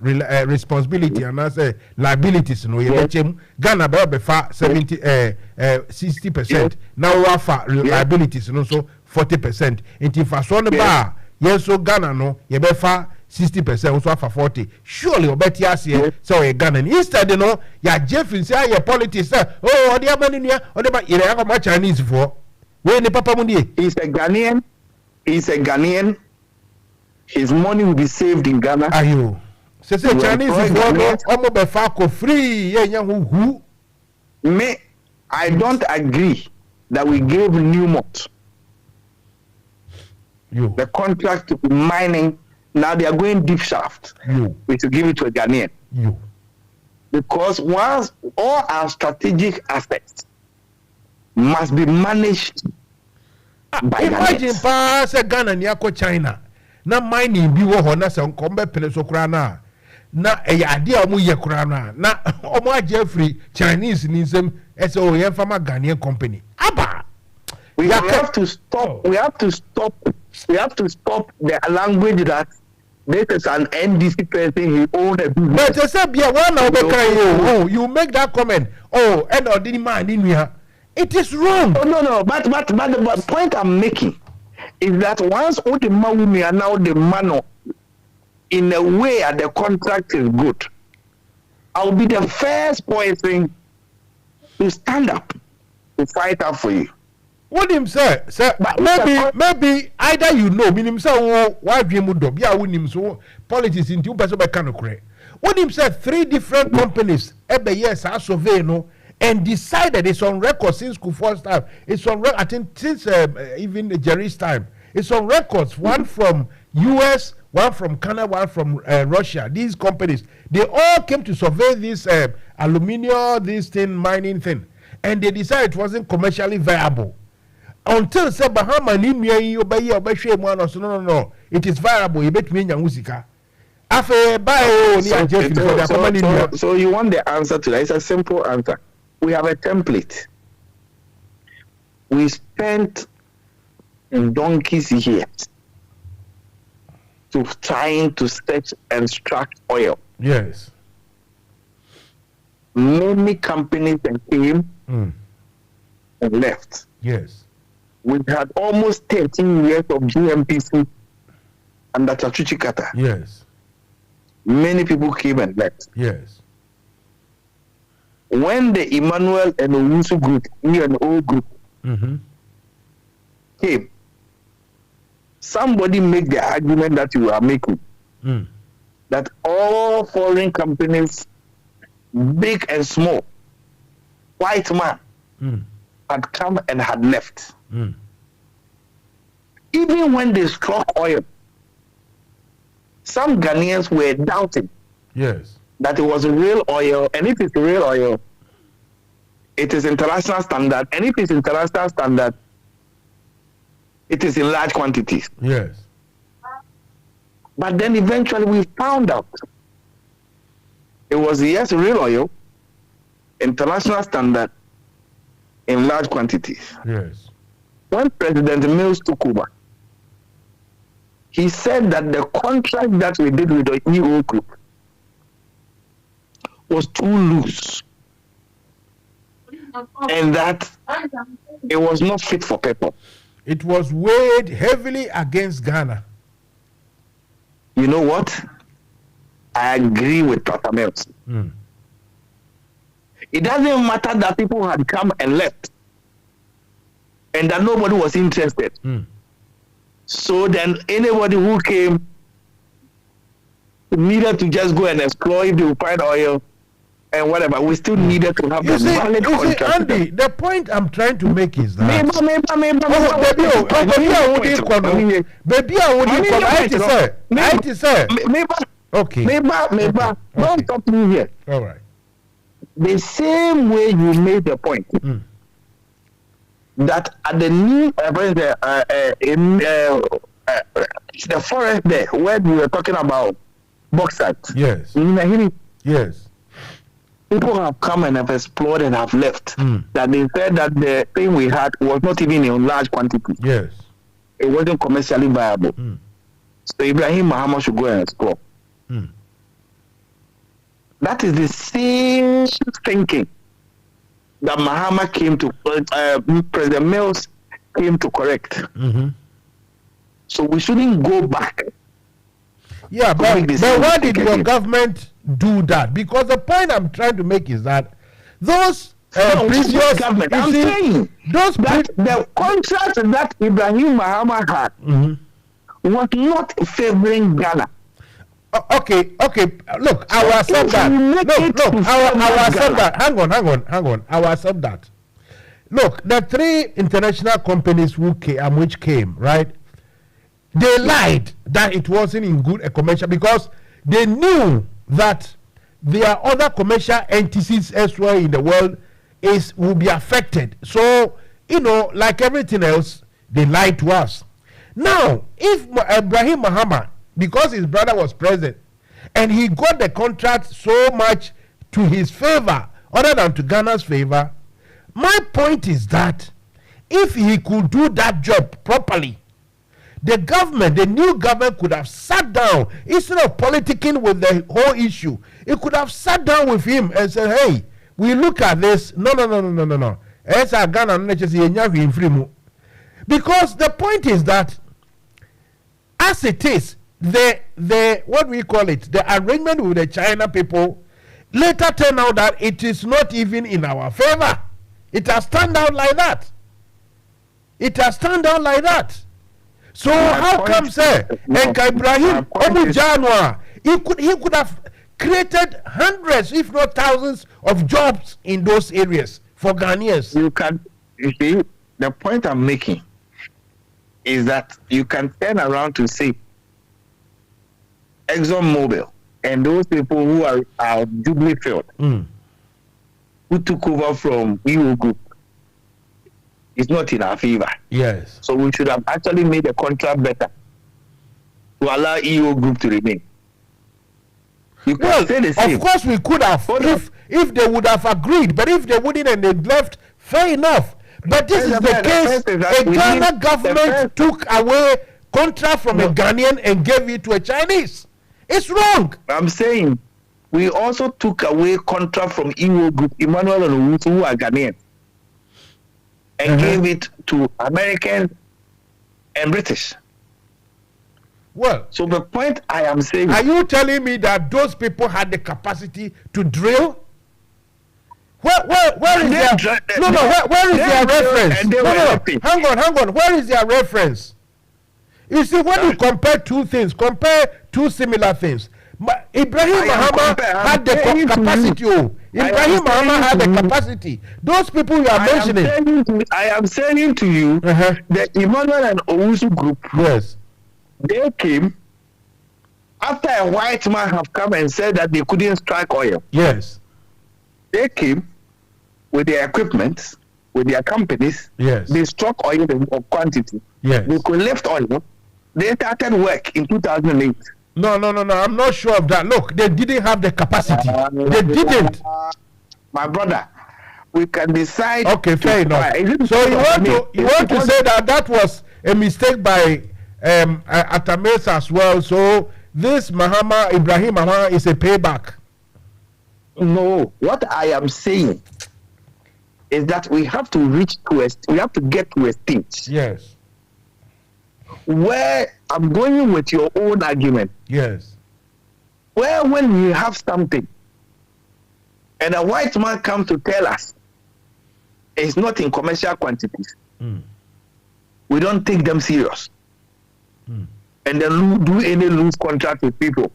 responsibility and I say liabilities no Ghana be fa 60%. Now we fa liabilities no so 40%. Inti fa so ne ba yes so Ghana no ye be fa 60% so fa 40. Surely obeti ase so we Ghana instead no ya Jeffrey say your politics say oh odi amani nua odi ba ire akoma Chinese for we ni papa mu die. He's a Ghanaian. His money will be saved in Ghana. Ayo. Say Chinese is omo be fa ko free ye nya hu. Me, I don't agree that we gave Newmont the contract to be mining. Now they are going deep shaft. We should give it to a Ghanaian. Because once all our strategic assets must be managed by imagine pa say Ghana ni akọ China. Na mining bi wo ho na se nkombe pele so kura na e ade a mu ye kura na omo age free Chinese ni nsem ese o ye fama Ghanaian company aba we have to stop the language that this is an NDC person he own a business. But say bia one na you make that comment and ordinary man in here it is wrong. No but the point I'm making is that once all the Mawumi are now the mano in a way the contract is good, I'll be the first person to stand up to fight up for you. What him say? Maybe either meaning say why be mu do bia wonim so politics into person be kan okre. What him say 3 different companies ebe yes are survey no and decided it's on record since Kufuor's time. It's on record, I think, since even Jerry's time. It's on records. One from US, one from Canada, one from Russia. These companies, they all came to survey this aluminium, this thing, mining thing. And they decided it wasn't commercially viable. Until say Bahama ni you no. It is viable. You bet me nyangusika. So you want the answer to that? It's a simple answer. We have a template. We spent donkeys years to trying to search and extract oil. Yes. Many companies came and left. Yes. We had almost 13 years of GMPC under Chachuchi Kata. Yes. Many people came and left. Yes. When the Emmanuel and Owusu group, E&O group, came, somebody make the argument that you are making, that all foreign companies, big and small, white man, had come and had left. Even when they struck oil, some Ghanaians were doubting that it was real oil, and if it's real oil, it is international standard, and if it's international standard, it is in large quantities. Yes. But then eventually we found out it was real oil, international standard, in large quantities. Yes. When President Mills took over, he said that the contract that we did with the EO group was too loose. and that it was not fit for purpose. It was weighed heavily against Ghana. You know what? I agree with Dr. Mills. It doesn't matter that people had come and left and that nobody was interested. So then anybody who came needed to just go and explore if they would find oil and whatever. We still needed to have valid contract. Andy, the point I'm trying to make is that don't talk to me here. All right. The same way you made the point that at the new the forest there where we were talking about bauxite. Yes. Yes. People have come and have explored and have left. That they said that the thing we had was not even in large quantity. Yes. It wasn't commercially viable. So Ibrahim Mahama should go and explore. That is the same thinking that Mahama came to, President Mills came to correct. So we shouldn't go back. Yeah, but why did your government do that? Because the point I'm trying to make is that those previous government, I'm saying those the contract that Ibrahim Mahama had was not favoring Ghana. Okay. Look, I will accept that. I will accept that. Hang on. I will accept that. Look, the three international companies which came, right? They lied that it wasn't in good commercial because they knew that there are other commercial entities elsewhere in the world will be affected. So, like everything else, they lied to us. Now, if Ibrahim Mahama, because his brother was president, and he got the contract so much to his favor, other than to Ghana's favor, my point is that if he could do that job properly, the new government could have sat down, instead of politicking with the whole issue, it could have sat down with him and said, hey, we look at this. No. Because the point is that, as it is, the what we call it, the arrangement with the China people later turned out that it is not even in our favor. It has turned out like that. So how come Ibrahim Obujanwa, he could have created hundreds, if not thousands, of jobs in those areas for Ghanaians. You see, the point I'm making is that you can turn around to say ExxonMobil and those people who are Jubilee Field, who took over from EO Group, is not in our favor. Yes. So we should have actually made the contract better to allow EO Group to remain. You can say the same. Of course we could have if they would have agreed, but if they wouldn't and they left, fair enough. But this is the case. A Ghana government took away contract from a Ghanaian and gave it to a Chinese. It's wrong. I'm saying we also took away contract from EO Group, Emmanuel and Owusu, who are Ghanaian, and gave it to Americans and British. Well, so the point I am saying, are you telling me that those people had the capacity to drill? Where is their where is their reference? Hang on. Where is their reference? You see, when you compare two similar things, Ibrahim Mahama had the capacity. Ibrahim Mahama had the capacity. Those people you are mentioning. I am saying to you, the Emmanuel and Owusu group, yes, they came after a white man have come and said that they couldn't strike oil. Yes. They came with their equipment, with their companies. Yes. They struck oil in quantity. Yes. They could lift oil. They started work in 2008. No. I'm not sure of that. Look, they didn't have the capacity. They didn't. My brother, we can decide. Okay, fair enough. So you want to say that was a mistake by Atames as well. So this Ibrahim Mahama is a payback. No, what I am saying is that we have to get to a stage. Yes. Where I'm going with your own argument. Yes. Where when we have something and a white man comes to tell us it's not in commercial quantities, we don't take them serious. And then do any loose contract with people.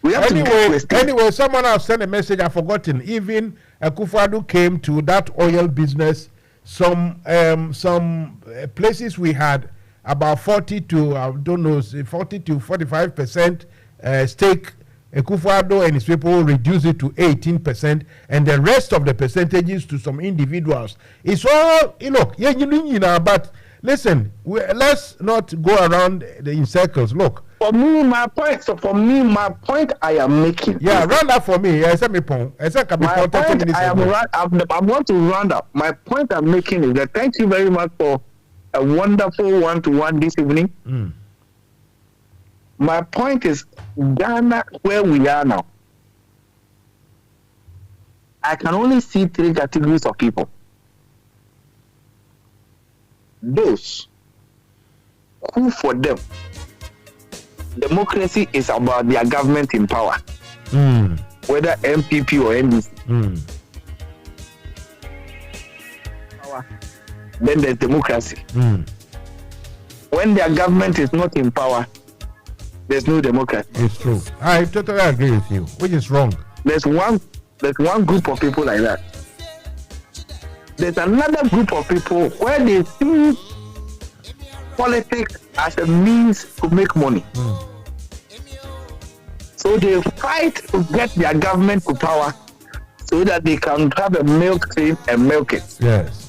We have anyway, someone has sent a message. I've forgotten. Even Akufo-Addo came to that oil business. Some places we had about 40 to 45% stake. Akufo-Addo and his people reduce it to 18%, and the rest of the percentages to some individuals. It's all but listen, let's not go around in circles. Look. For me, my point I am making. Yeah, run that for me. I want to round up. My point I'm making is that thank you very much for a wonderful one-to-one this evening. My point is, Ghana, where we are now, I can only see 3 categories of people. Those who, for them, democracy is about their government in power, whether MPP or NDC. Then there's democracy. When their government is not in power, there's no democracy. It's true. I totally agree with you. Which is wrong. There's one group of people like that. There's another group of people where they see politics as a means to make money. So they fight to get their government to power so that they can have a milk train and milk it. Yes.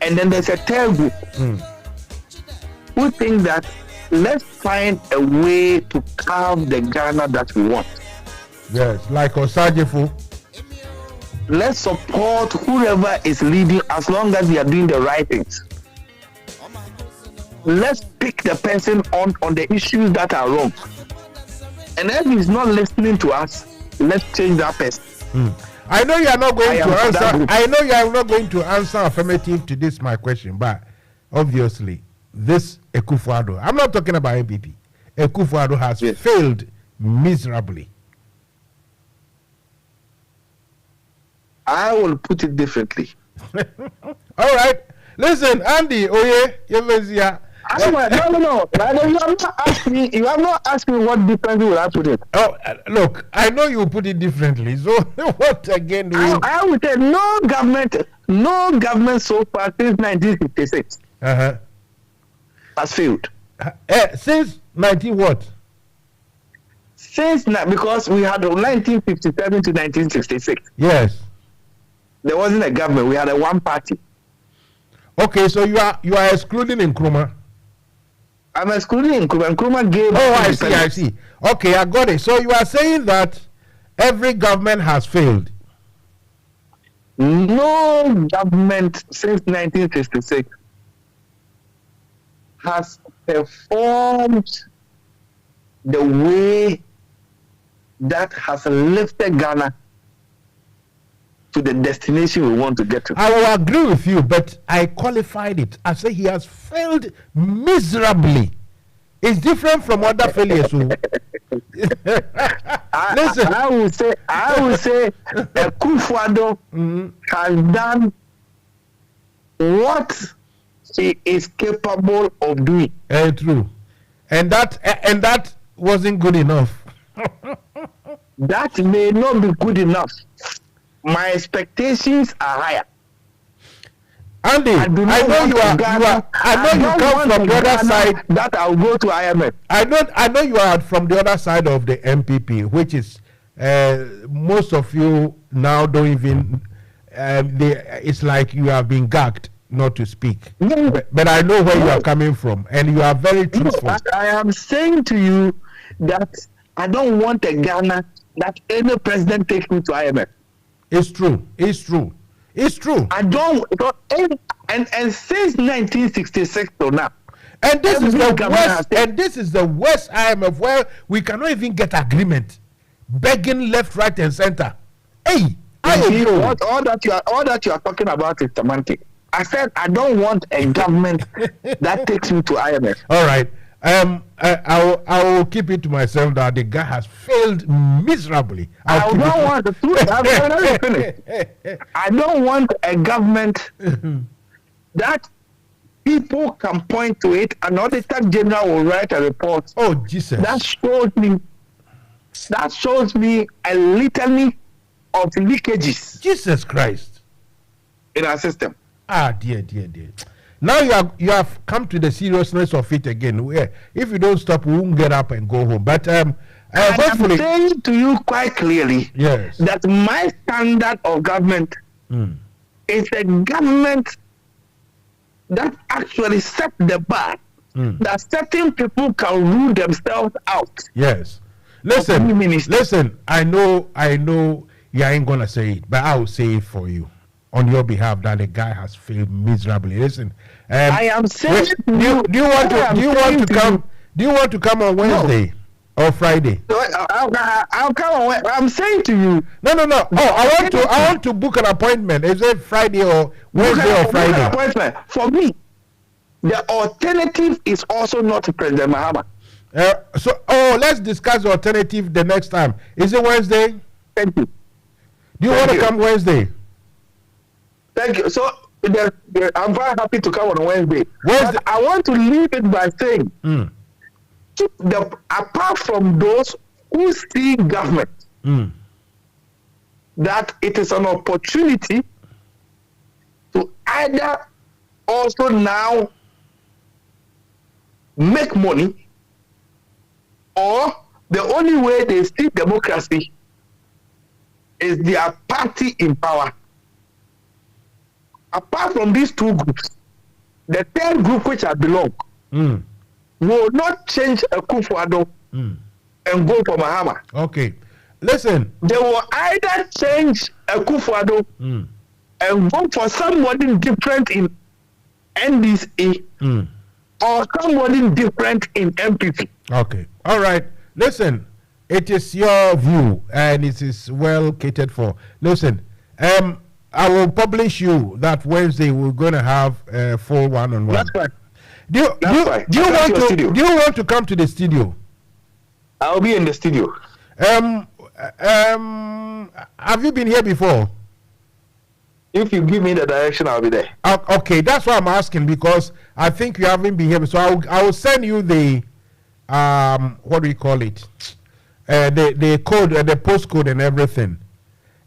And then there's a third group who think that let's find a way to carve the Ghana that we want. Yes, like Osagyefo. Let's support whoever is leading as long as they are doing the right things. Let's pick the person on the issues that are wrong. And if he's not listening to us, let's change that person. I know you are not going to answer. I know you are not going to answer affirmative to this my question, but obviously this Akufo-Addo, I'm not talking about MPP. Akufo-Addo has failed miserably. I will put it differently. All right. Listen, Andy, no. You have not asked me what differently will I put it. Oh, look, I know you put it differently. So what again do you... I would say no government so far since 1956 has failed. Since 19 what? Because we had 1957 to 1966. Yes. There wasn't a government. We had a one party. Okay, so you are excluding Nkrumah. I'm excluding Nkrumah. Nkrumah gave. Oh, I see. Okay, I got it. So you are saying that every government has failed. No government since 1966 has performed the way that has lifted Ghana to the destination we want to get to. I will agree with you, but I qualified it. I say he has failed miserably. It's different from other failures. Listen, I will say Akufo-Addo has done what he is capable of doing. True, and that wasn't good enough. That may not be good enough. My expectations are higher. Andy, I know you come from the other side. That I'll go to IMF. I know you are from the other side of the MPP, which is most of you now don't even. It's like you have been gagged not to speak. But I know where you are coming from, and you are very truthful. I am saying to you that I don't want a Ghana that any president takes me to IMF. It's true. I don't. And since 1966 to now. And this is the worst IMF where we cannot even get agreement. Begging left, right, and center. Hey, All that you are talking about is semantic. I said I don't want a government that takes me to IMF. All right. I will keep it to myself that the guy has failed miserably. I don't want the truth. I don't want a government that people can point to it. An auditor general will write a report. Oh Jesus! That shows me a litany of leakages. Jesus Christ! In our system. Ah, dear. Now you have come to the seriousness of it again. Where if you don't stop, we won't get up and go home. But hopefully, I'm saying to you quite clearly, yes, that my standard of government is a government that actually set the bar that certain people can rule themselves out. Yes. Listen. I know you ain't gonna say it, but I will say it for you. On your behalf, that the guy has failed miserably. Listen, I am saying. Do you want to come on Wednesday or Friday? I'll come on. I'm saying to you. No. Oh, I want to book an appointment. Is it Friday or Wednesday or Friday? Appointment for me. The alternative is also not President Mahama. Let's discuss the alternative the next time. Is it Wednesday? Thank you. Do you want to come Wednesday? Thank you. So I'm very happy to come on Wednesday. But I want to leave it by saying, apart from those who see government, that it is an opportunity to either also now make money, or the only way they see democracy is their party in power. Apart from these two groups, the third group which I belong will not change a Akufo-Addo and go for Mahama. Okay. Listen. They will either change a Akufo-Addo and go for somebody different in NDC or somebody different in MPP. Okay. All right. Listen, it is your view and it is well catered for. Listen, I will publish you that Wednesday we're going to have a full one-on-one. That's fine. Do you want to come to the studio? I'll be in the studio. Have you been here before? If you give me the direction, I'll be there. Okay, that's why I'm asking, because I think you haven't been here. So I will send you the what do you call it? The code, the postcode, and everything.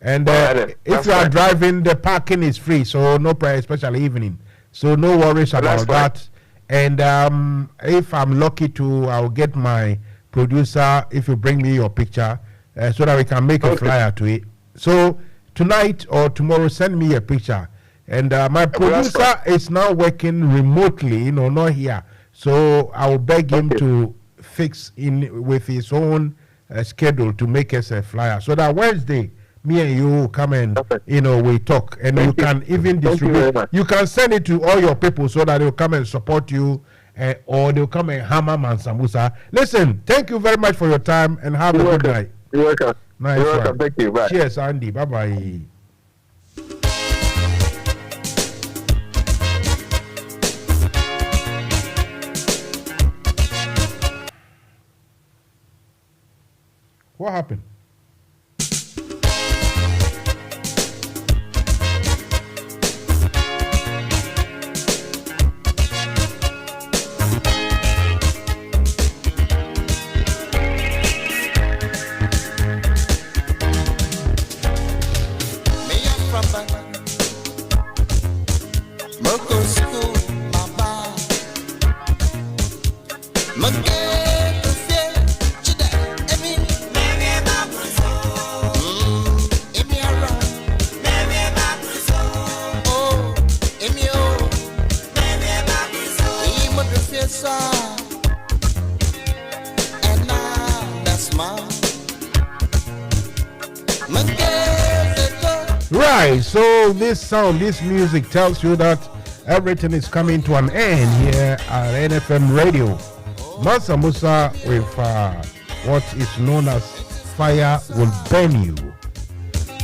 And if you are driving, the parking is free, so no price, especially evening. So no worries about that. And if I'm lucky I'll get my producer, if you bring me your picture, so that we can make a flyer to it. So tonight or tomorrow, send me a picture. And my producer is now working remotely, not here. So I will beg him to fix in with his own schedule to make us a flyer, so that Wednesday, me and you come and we talk, and you can even distribute. You can send it to all your people so that they'll come and support you, or they'll come and hammer Mansa Musa. Listen, thank you very much for your time and have a good night. You're welcome. Nice. You're welcome. Thank you. Bye. Cheers, Andy. Bye bye. What happened? Right, so this music tells you that everything is coming to an end here at NFM Radio. Mansa Musa with what is known as Fire Will Burn You.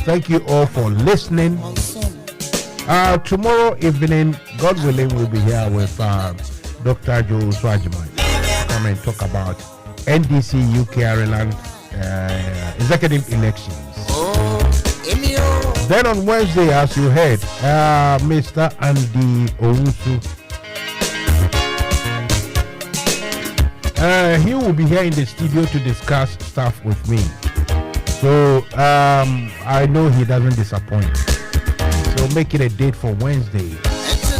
Thank you all for listening. Tomorrow evening, God willing, we'll be here with Dr. Joe Swajiman. Come and talk about NDC UK Ireland executive elections. Then on Wednesday, as you heard, Mr. Andy Owusu, he will be here in the studio to discuss stuff with me. So I know he doesn't disappoint. So make it a date for Wednesday.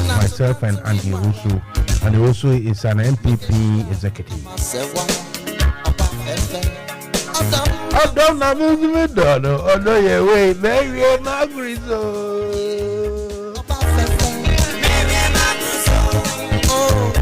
Myself and Andy Owusu. And he also is an MPP executive. I don't know movement done. Oh no, yeah, wait, maybe I'm angry so. Oh,